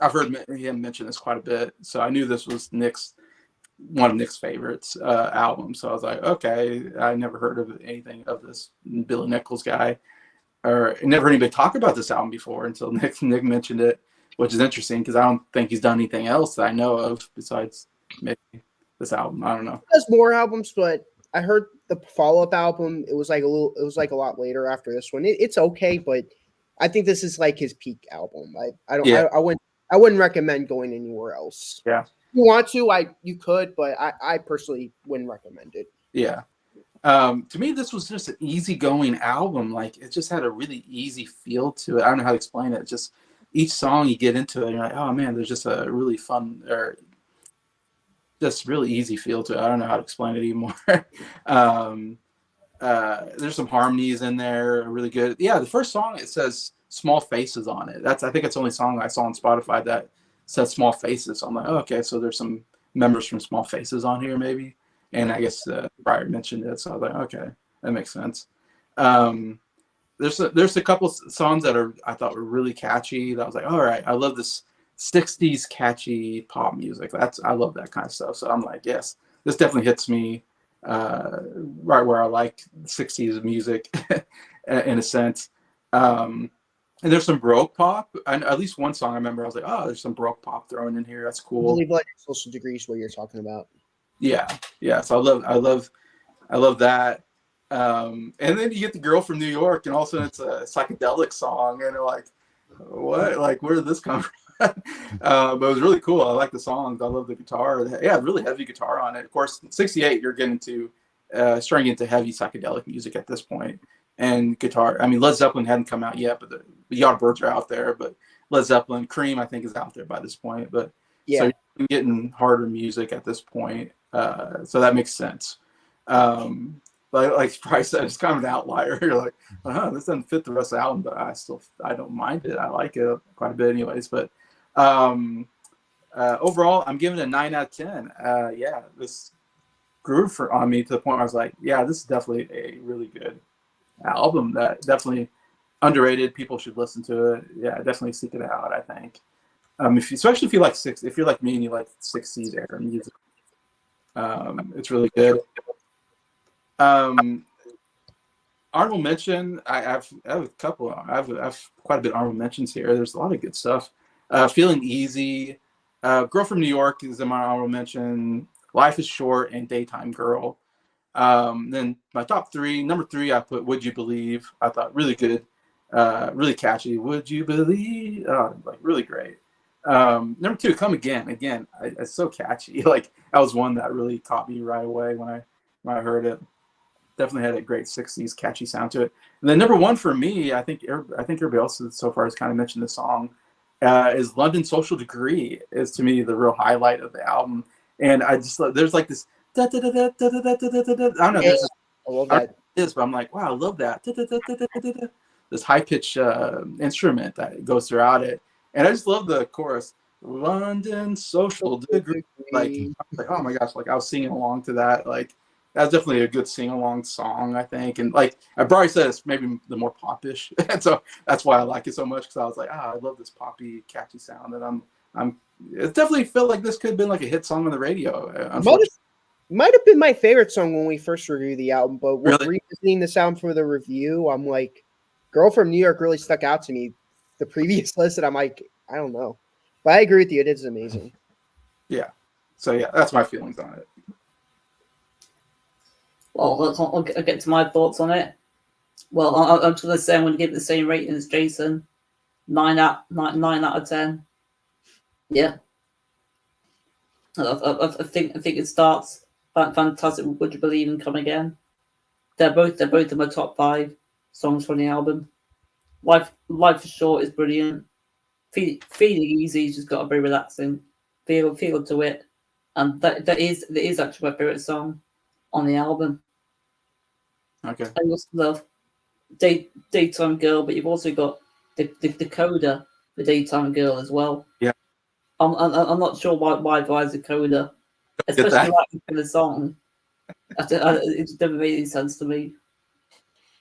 I've heard him mention this quite a bit, so I knew this was one of Nick's favorites albums. So I was like, okay, I never heard of anything of this Billy Nichols guy, or never heard anybody talk about this album before until Nick mentioned it, which is interesting because I don't think he's done anything else that I know of besides maybe this album. I don't know. He has more albums, but I heard the follow-up album. It was like a lot later after this one. It's okay, but I think this is like his peak album. I wouldn't recommend going anywhere else. Yeah. If you want to, you could, but I personally wouldn't recommend it. Yeah. To me, this was just an easygoing album. Like, it just had a really easy feel to it. I don't know how to explain it. Just each song you get into it, and you're like, oh man, there's just a really fun or just really easy feel to it. I don't know how to explain it anymore. There's some harmonies in there, really good. Yeah, the first song, it says Small Faces on it. I think it's the only song I saw on Spotify that says Small Faces. So I'm like, oh, okay, so there's some members from Small Faces on here maybe. And I guess Bryer mentioned it, so I was like, okay, that makes sense. There's a couple songs that I thought were really catchy. That I was like, all right, I love this 60s catchy pop music. I love that kind of stuff. So I'm like, yes, this definitely hits me right where I like 60s music in a sense. And there's some Baroque pop. And at least one song I remember, I was like, oh, there's some Baroque pop thrown in here. That's I cool. believe like Social Degrees, what you're talking about. Yeah. So I love that. And then you get the Girl from New York, and all of a sudden it's a psychedelic song, and they're like, what? Like, where did this come from? But it was really cool. I like the songs. I love the guitar. Yeah, really heavy guitar on it. Of course, in '68, you're getting to starting into heavy psychedelic music at this point. And guitar. I mean, Led Zeppelin hadn't come out yet, but the Yardbirds are out there. But Led Zeppelin, Cream, I think, is out there by this point. But yeah, so you're getting harder music at this point. So that makes sense. Like Bryce said, it's kind of an outlier. You're like, this doesn't fit the rest of the album, but I don't mind it. I like it quite a bit, anyways. But overall, I'm giving it a 9 out of 10. Yeah, this grew on me to the point where I was like, yeah, this is definitely a really good album. That definitely underrated. People should listen to it. Yeah, definitely seek it out, I think. Especially if you like if you're like me and you like 60s era music. It's really good. Honorable mention. I have a couple. I have quite a bit of honorable mentions here. There's a lot of good stuff. Feeling Easy. Girl from New York is in my honorable mention. Life is Short and Daytime Girl. Then my top three. Number 3, I put Would You Believe. I thought really good, really catchy. Would You Believe? Like really great. Number 2, Come Again. Again, it's so catchy. Like that was one that really caught me right away when I heard it. Definitely had a great 60s catchy sound to it. And then number 1 for me, I think everybody else so far has kind of mentioned the song, is London Social Degree. Is to me the real highlight of the album. And I just there's like this I don't know. Yeah, I love that. But I'm like, wow, I love that. This high pitched instrument that goes throughout it, and I just love the chorus. London Social Degree. Like, oh my gosh, like I was singing along to that. Like that's definitely a good sing along song, I think. And like I've already said, it's maybe the more popish, and so that's why I like it so much, because I was like, I love this poppy, catchy sound. And it definitely felt like this could have been like a hit song on the radio. Might have been my favorite song when we first reviewed the album, but really? revisiting the sound for the review, I'm like, Girl from New York really stuck out to me. The previous list, and I'm like, I don't know. But I agree with you. It is amazing. Yeah. So, yeah, that's my feelings on it. Well, I'll get to my thoughts on it. Well, I'm just going to say I'm going to give it the same rating as Jason. 9 out of 10. Yeah. I think it starts fantastic. Would You Believe and Come Again? They're both in my top 5 songs from the album. Life is Short is brilliant. Feeling Easy has just got a very relaxing feel to it, and that is actually my favorite song on the album. Okay. I also love Daytime Girl, but you've also got the coda for Daytime Girl as well. Yeah. I'm not sure why Bryer's a coda, especially that. like for the song. It just never made any sense to me.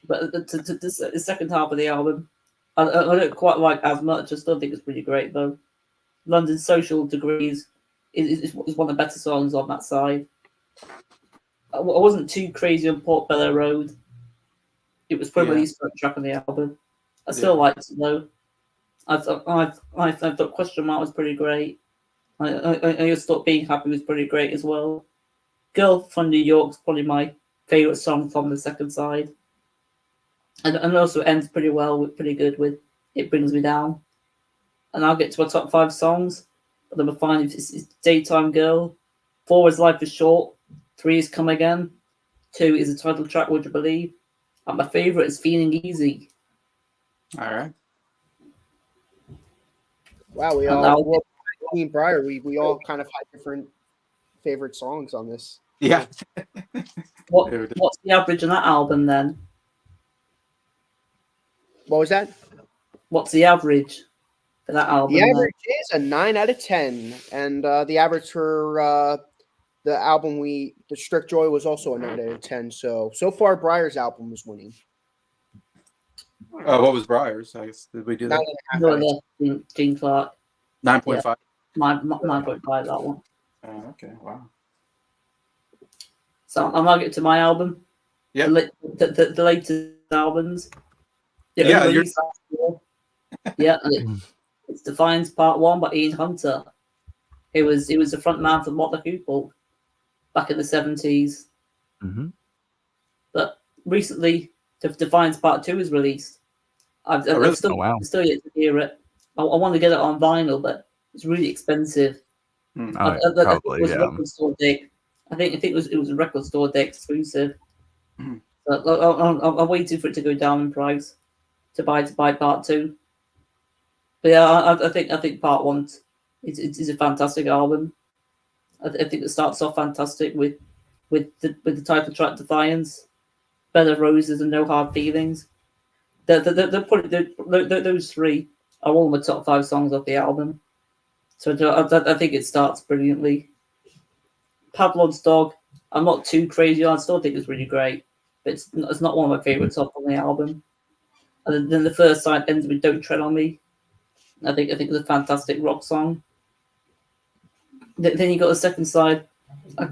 But the second half of the album, I don't quite like as much. I still think it's pretty great though. London Social Degrees is one of the better songs on that side. I wasn't too crazy on Portobello Road. It was probably the least favorite track on the album. I still liked it though. I thought Question Mark was pretty great. I just thought Being Happy was pretty great as well. Girl from New York is probably my favorite song from the second side, and also ends pretty good with It Brings Me Down. And I'll get to my top 5 songs. But number 5 is Daytime Girl. 4 is Life is Short. 3 is Come Again. 2 is the title track, Would You Believe? And my favorite is Feeling Easy. All right. Wow, we all Team Bryer, we all kind of had different favorite songs on this. Yeah. What's the average on that album then? What was that? What's the average for that album? The average is a 9 out of 10, and the average for the album The Strict Joy was also a 9 out of 10. So far, Bryer's album was winning. What was Breyer's? I guess did we do that? 9.5. Gene Clark. 9.5. Yeah. 9.5 that one. Oh, okay. Wow. So I'm gonna get to my album. Yeah. The latest albums. Yeah. It's Defiance Part 1 by Ian Hunter. He was the front man for Motley Crue back in the 70s. Mm-hmm. But recently, Defiance Part 2 is released. I've still yet to hear it. I want to get it on vinyl, but it's really expensive. Probably, yeah. Record store day. I think it was a record store day exclusive. Mhm. So I'm waiting for it to go down in price to buy Part 2. But yeah, I think Part 1 is a fantastic album. I think it starts off fantastic with the title track Defiance, Bed of Roses, and No Hard Feelings. Those 3 are all my top 5 songs of the album. So I think it starts brilliantly. Pavlov's Dog, I'm not too crazy on. I still think it's really great, but it's not one of my favorites off on the album. And then the first side ends with Don't Tread on Me. I think it's a fantastic rock song. Then you got the second side. I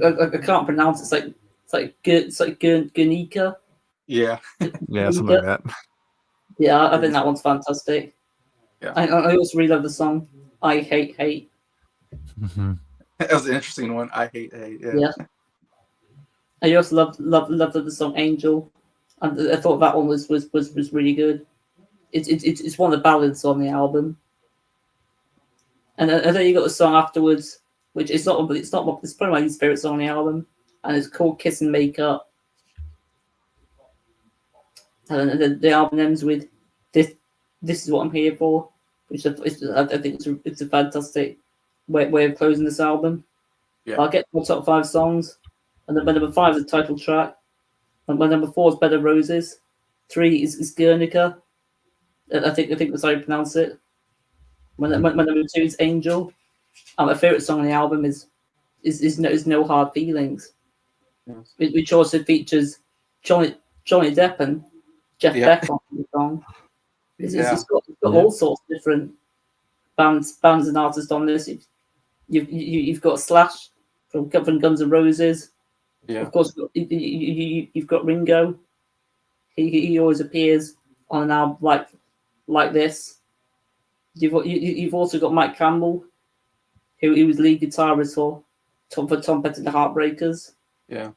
can't pronounce it. It's like Guernica. Yeah. Yeah, something like that. Yeah, I think that one's fantastic. Yeah. I also really love the song I Hate Hate. Mm-hmm. That was an interesting one. I hate hate. Yeah. I also loved the song Angel. And I thought that one was really good. It's one of the ballads on the album. And then you got the song afterwards, which it's probably my least favorite song on the album, and it's called Kiss and Make Up. And then the album ends with this is what I'm here for, which I think it's a fantastic way of closing this album. Yeah. I'll get to my top 5 songs, and then my number 5 is the title track, and my number 4 is Bed of Roses, 3 is Guernica. I think that's how you pronounce it. My number 2 is Angel. And my favorite song on the album is No Hard Feelings, Yes. which also features Johnny Depp and Jeff Beck on the song. It's got all sorts of different bands and artists on this. You've got Slash from Guns N' Roses. Yeah. Of course, you've got Ringo. He always appears on an album like this. You've also got Mike Campbell, who was lead guitarist for Tom Petty and the Heartbreakers. Yeah.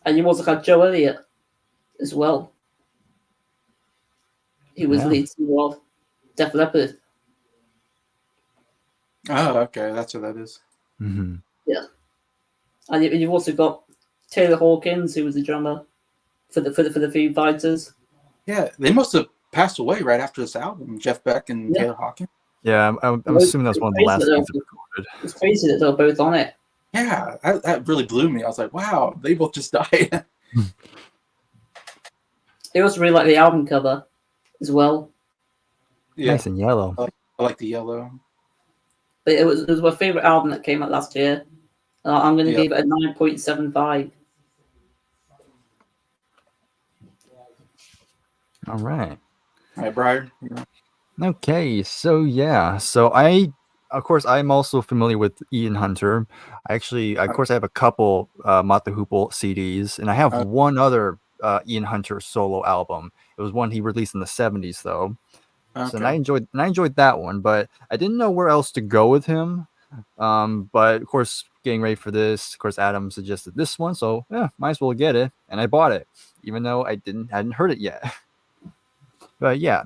And you've also got Joe Elliott as well. He was lead singer of Def Leppard. Oh, okay. That's what that is. Mm-hmm. Yeah. And you've also got Taylor Hawkins, who was the drummer for the Foo Fighters. Yeah, they must have passed away right after this album, Jeff Beck and Taylor Hawkins. Yeah, I'm assuming that's one of the last things they recorded. It's crazy that they're both on it. Yeah, that really blew me. I was like, wow, they both just died. I also really like the album cover as well. Yeah, Nice and yellow. I like the yellow. But it was my favorite album that came out last year. I'm going to Yeah. give it a 9.75. All right. All right, Bryer. Okay, so yeah, so I, of course, I'm also familiar with Ian Hunter. Of course, I have a couple Mott the Hoople CDs, and I have one other Ian Hunter solo album. It was one he released in the '70s, though. So and I enjoyed that one, but I didn't know where else to go with him. But of course, getting ready for this, of course, Adam suggested this one, so yeah, might as well get it, and I bought it, even though I hadn't heard it yet. But yeah,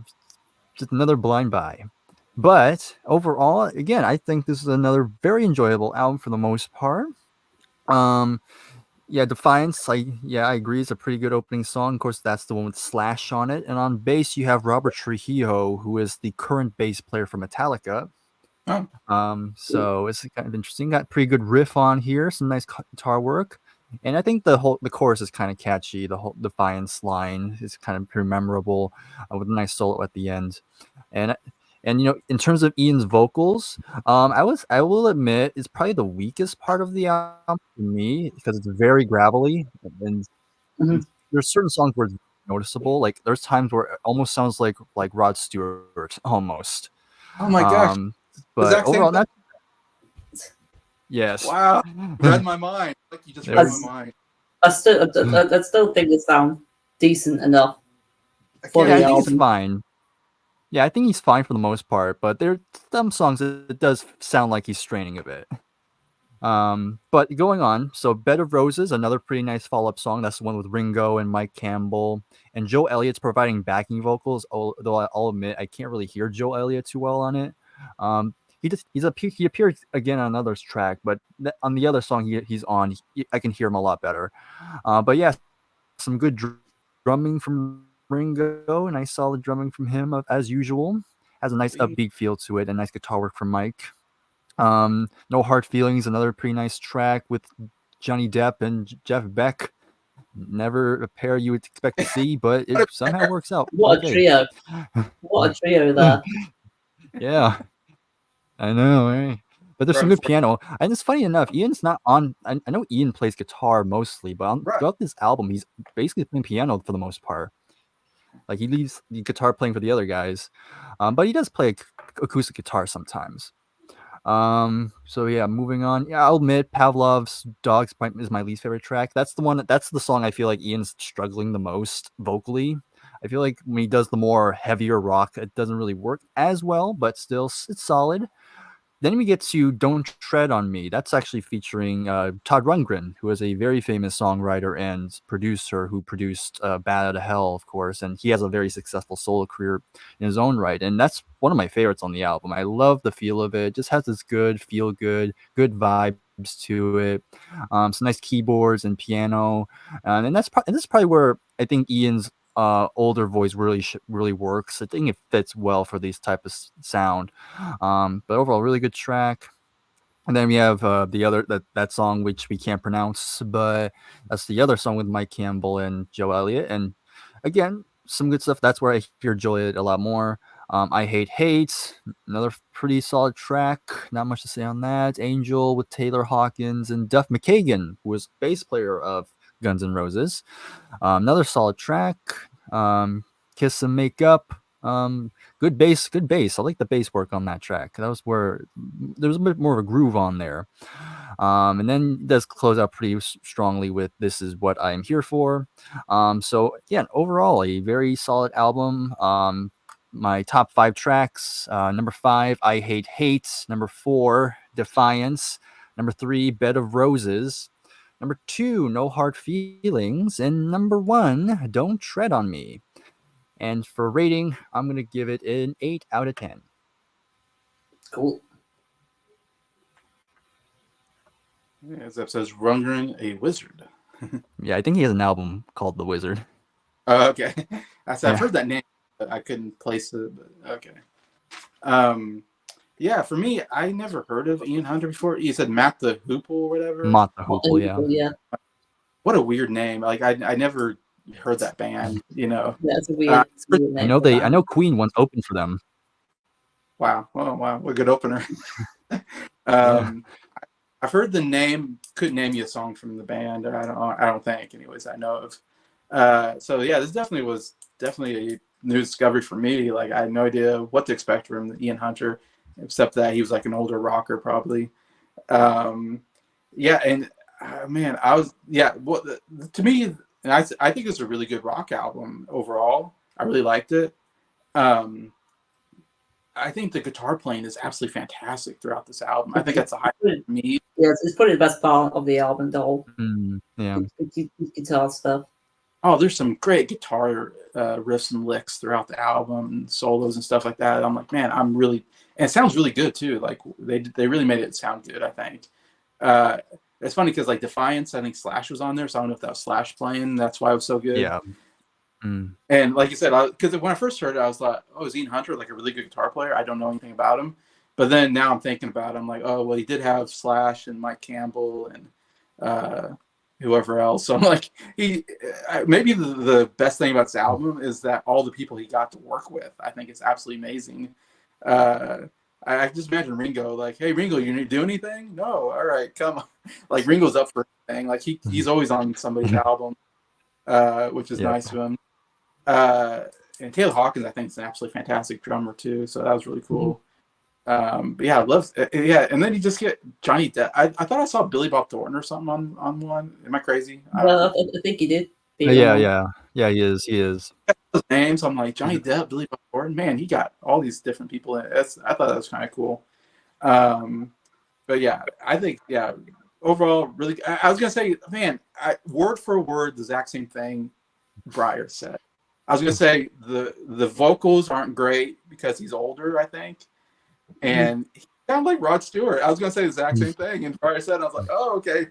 just another blind buy. But overall, again, I think this is another very enjoyable album for the most part. Yeah, Defiance, I agree, it's a pretty good opening song. Of course, that's the one with Slash on it. And on bass, you have Robert Trujillo, who is the current bass player for Metallica. So it's kind of interesting. Got pretty good riff on here, some nice guitar work. And I think the chorus is kind of catchy. The whole Defiance line is kind of pretty memorable, with a nice solo at the end. And in terms of Ian's vocals, I will admit it's probably the weakest part of the album for me, because it's very gravelly, and there's certain songs where it's noticeable. Like there's times where it almost sounds like Rod Stewart almost. Oh my gosh! But overall, not. Yes. Wow, read my mind. Like you just read my mind. I still think it sounds decent enough. I think it's fine. Yeah, I think he's fine for the most part, but there are some songs that it does sound like he's straining a bit. But going on, so Bed of Roses, another pretty nice follow-up song. That's the one with Ringo and Mike Campbell. And Joe Elliott's providing backing vocals, although I'll admit I can't really hear Joe Elliott too well on it. He appeared again on another track, but on the other song he's on, I can hear him a lot better. But yeah, some good drumming from Ringo, nice solid drumming from him as usual. Has a nice upbeat feel to it, and nice guitar work from Mike. No Hard Feelings, another pretty nice track with Johnny Depp and Jeff Beck. Never a pair you would expect to see, but it somehow works out. What a trio! What a trio there. Yeah, I know, right? But there's some good piano, and it's funny enough. Ian's not on. I know Ian plays guitar mostly, but throughout this album, he's basically playing piano for the most part. Like he leaves the guitar playing for the other guys, but he does play acoustic guitar sometimes. So yeah, moving on. Yeah, I'll admit Pavlov's Dogs is my least favorite track. That's the song I feel like Ian's struggling the most vocally. I feel like when he does the more heavier rock, it doesn't really work as well, but still it's solid. Then we get to Don't Tread on Me. That's actually featuring Todd Rundgren, who is a very famous songwriter and producer who produced Bad Out of Hell, of course. And he has a very successful solo career in his own right. And that's one of my favorites on the album. I love the feel of it. It just has this good vibes to it. Some nice keyboards and piano. And this is probably where I think Ian's older voice really works. I think it fits well for these type of sound. But overall, really good track. And then we have the other that song which we can't pronounce, but that's the other song with Mike Campbell and Joe Elliott. And again, some good stuff. That's where I hear Joe Elliott a lot more. I Hate Hate, another pretty solid track. Not much to say on that. Angel with Taylor Hawkins and Duff McKagan, who was bass player of Guns N' Roses. Another solid track. Kiss and Make Up. Good bass. I like the bass work on that track. That was where there was a bit more of a groove on there. And then it does close out pretty strongly with This Is What I'm Here For. So again, overall, a very solid album. My top 5 tracks: number 5, I Hate Hate; number 4, Defiance; number 3, Bed of Roses; number 2, No Hard Feelings; and number 1, Don't Tread on Me. And for rating, I'm going to give it an 8 out of 10. Cool. As that says, Rundgren, a wizard. Yeah, I think he has an album called The Wizard. Okay. I've heard that name, but I couldn't place it. But okay. Yeah, for me, I never heard of Ian Hunter before. You said Matt the Hoople or whatever? Mott the Hoople, yeah. What a weird name. Like, I never heard that band, you know. That's a weird name. I know Queen once opened for them. Wow. Oh, wow. What a good opener. Yeah. I've heard the name. Couldn't name you a song from the band. I don't think. Anyways, I know of. So yeah, this was definitely a new discovery for me. Like I had no idea what to expect from Ian Hunter, except that he was like an older rocker probably. Yeah, and man, I was Well, to me, and I think it's a really good rock album overall. I really liked it. Um, I think the guitar playing is absolutely fantastic throughout this album. I think that's a highlight for me. Yeah, it's probably the best part of the album, the whole Yeah. guitar stuff. Oh, there's some great guitar riffs and licks throughout the album, and solos and stuff like that. I'm like, man, and it sounds really good too. Like they really made it sound good. I think. Uh, it's funny because like Defiance, I think Slash was on there, so I don't know if that was Slash playing. That's why it was so good. Yeah. Mm. And like you said, because when I first heard it, I was like, oh, is Ian Hunter like a really good guitar player? I don't know anything about him. But then now I'm thinking about it, I'm like, oh, well, he did have Slash and Mike Campbell and whoever else. So I'm like, maybe the best thing about this album is that all the people he got to work with. I think it's absolutely amazing. I just imagine Ringo like, hey, Ringo, you need to do anything? No, all right, come on. Like Ringo's up for anything. Like he's always on somebody's album, which is nice of him. And Taylor Hawkins, I think, is an absolutely fantastic drummer too. So that was really cool. But yeah, I love and then you just get Johnny Depp. I thought I saw Billy Bob Thornton or something on one. Am I crazy? Well, I think he did. Yeah. He is. Those names, I'm like Johnny Depp, Billy Bob Thornton. Man, he got all these different people in it. I thought that was kind of cool. But yeah, I think overall, really. I was gonna say, man, word for word, the exact same thing Bryer said. I was gonna say the vocals aren't great because he's older, I think, and he sounds like Rod Stewart. I was gonna say the exact same thing, and Bryer said, I was like, oh, okay.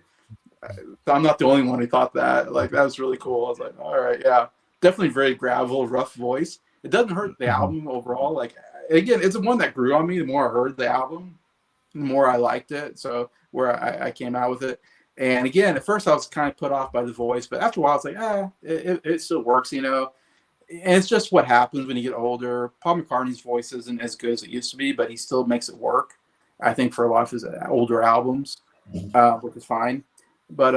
So I'm not the only one who thought that. Like that was really cool. I was like, all right, yeah, definitely very gravel, rough voice. It doesn't hurt the album overall. Like again, it's the one that grew on me. The more I heard the album, the more I liked it. So where I came out with it. And again, at first I was kind of put off by the voice, but after a while, I was like, it still works, you know. And it's just what happens when you get older. Paul McCartney's voice isn't as good as it used to be, but he still makes it work. I think for a lot of his older albums, which is fine. But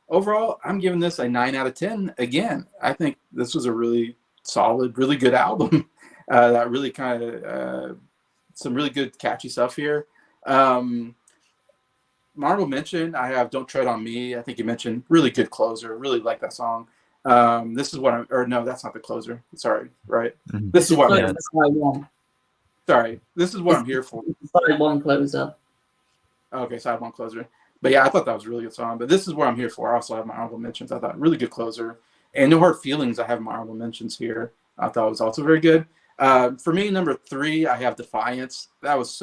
overall, I'm giving this a 9 out of 10. Again, I think this was a really solid, really good album. That really kind of some really good catchy stuff here. Marvel mentioned I have "Don't Tread on Me." I think you mentioned really good closer. Really like that song. This is what no, that's not the closer. Sorry, right? Mhm. This is what I'm here. Side one. Sorry, this is what I'm here for. Side one closer. Okay, side one closer. But yeah, I thought that was a really good song. But this is what I'm here for. I also have my honorable mentions. I thought really good closer. And No Hard Feelings, I have my honorable mentions here. I thought was also very good. For me, number 3, I have Defiance. That was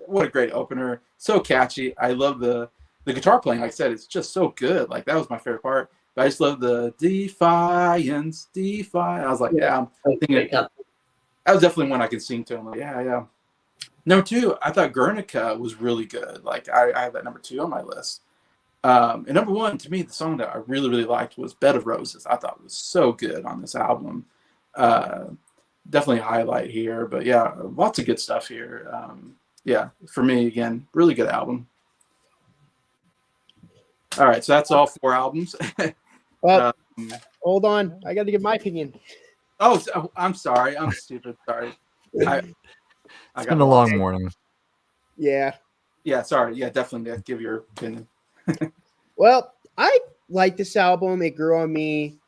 what a great opener. So catchy. I love the guitar playing. Like I said, it's just so good. Like that was my favorite part. But I just love the Defiance. I was like, I'm thinking that was definitely one I could sing to. I'm like, yeah. Number 2, I thought Guernica was really good. Like I have that number 2 on my list. And number 1, to me, the song that I really, really liked was Bed of Roses. I thought it was so good on this album. Definitely a highlight here. But yeah, lots of good stuff here. For me, again, really good album. All right, so that's all 4 albums. Well, hold on. I got to give my opinion. Oh, I'm sorry. I'm stupid. Sorry. It's been a long morning. Yeah. Yeah, sorry. Yeah, definitely give your opinion. Well, I like this album. It grew on me.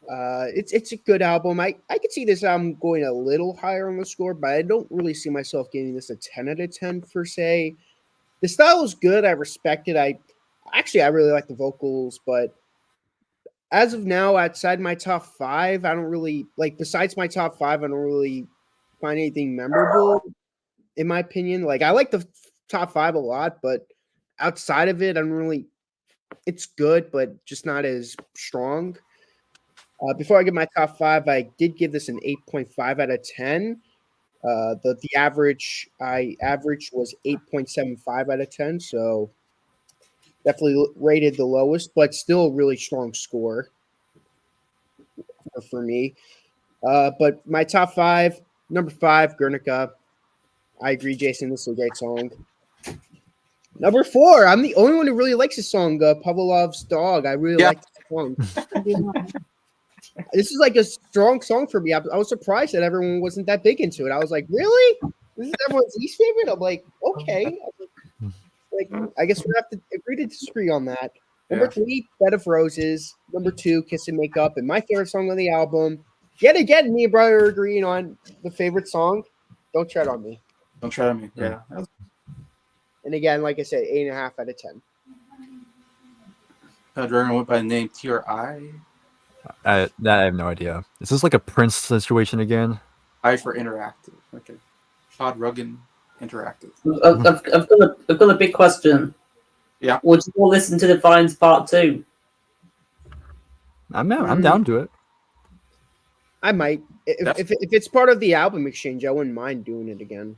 It's a good album. I could see this album going a little higher on the score, but I don't really see myself giving this a 10 out of 10 per se. The style is good. I respect it. I really like the vocals, but as of now, outside my top 5, I don't really besides my top 5, I don't really find anything memorable, in my opinion. Like I like the top 5 a lot, but outside of it, I don't really. It's good, but just not as strong. Before I give my top 5, I did give this an 8.5 out of 10. The average was 8.75 out of 10, so definitely rated the lowest, but still a really strong score for me. But my top 5, number 5, Guernica. I agree, Jason. This is a great song. Number 4. I'm the only one who really likes this song. Pavlov's Dog. I really Yeah. like this song. This is like a strong song for me. I was surprised that everyone wasn't that big into it. I was like, really? This is everyone's least favorite? I'm like, okay. Like, I guess we have to agree to disagree on that. Number Yeah. 3, Bed of Roses. Number 2, Kiss and Make Up. And my favorite song on the album. Yet again, me and Bryer are agreeing on the favorite song. Don't Tread on Me. Don't try me. Yeah. And again, like I said, 8.5 out of 10. Dragon went by the name TRI. I have no idea. Is this like a Prince situation again? I for interactive. Okay. Todd Ruggan Interactive. I've got a big question. Yeah. Would you all listen to Defiance Part 2? I'm down to it. I might. If it's part of the album exchange, I wouldn't mind doing it again.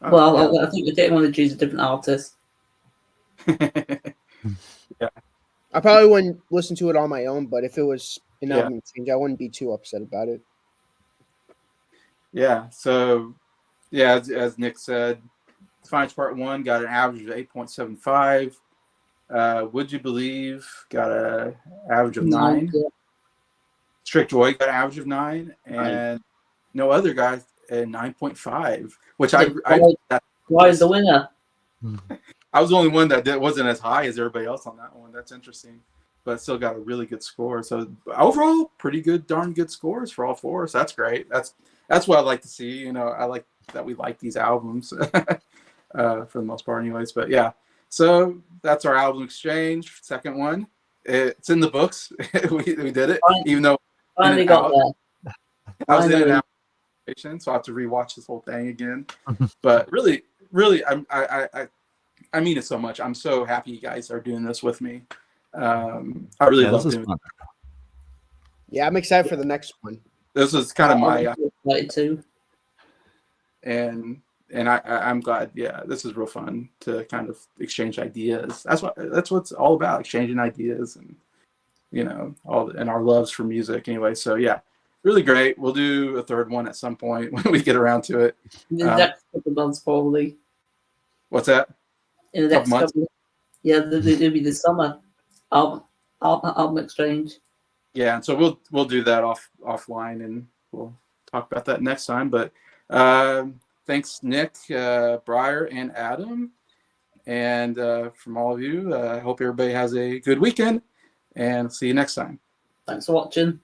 Oh, Well, I think we're getting one to choose a different artist. yeah. I probably wouldn't listen to it on my own, but if it was an Yeah. album exchange, I wouldn't be too upset about it. Yeah. So, yeah, as Nick said, Defiance Part 1 got an average of 8.75. Would You Believe got an average of 9. Yeah. Strict Joy got an average of 9. And No Other guy at 9.5, which I Why is the winner? I was the only one that wasn't as high as everybody else on that one. That's interesting, but still got a really good score. So overall, pretty good, darn good scores for all 4. So that's great. That's what I like to see. You know, I like that we like these albums for the most part, anyways. But yeah, so that's our album exchange. Second one, it's in the books. we did it, even though Finally got there. I was in and out, so I have to rewatch this whole thing again. But really, I mean it so much. I'm so happy you guys are doing this with me. I really love doing it. Yeah, I'm excited for the next one. This is kind of my excited too. And I'm glad. Yeah, this is real fun to kind of exchange ideas. That's what it's all about, exchanging ideas and and our loves for music. Anyway, so yeah, really great. We'll do a third one at some point when we get around to it. In the next couple of months, probably. What's that? In the next couple. Yeah, it'll be the summer album exchange. Yeah, and so we'll do that offline, and we'll talk about that next time. But thanks, Nick, Bryer, and Adam, and from all of you. I hope everybody has a good weekend, and see you next time. Thanks for watching.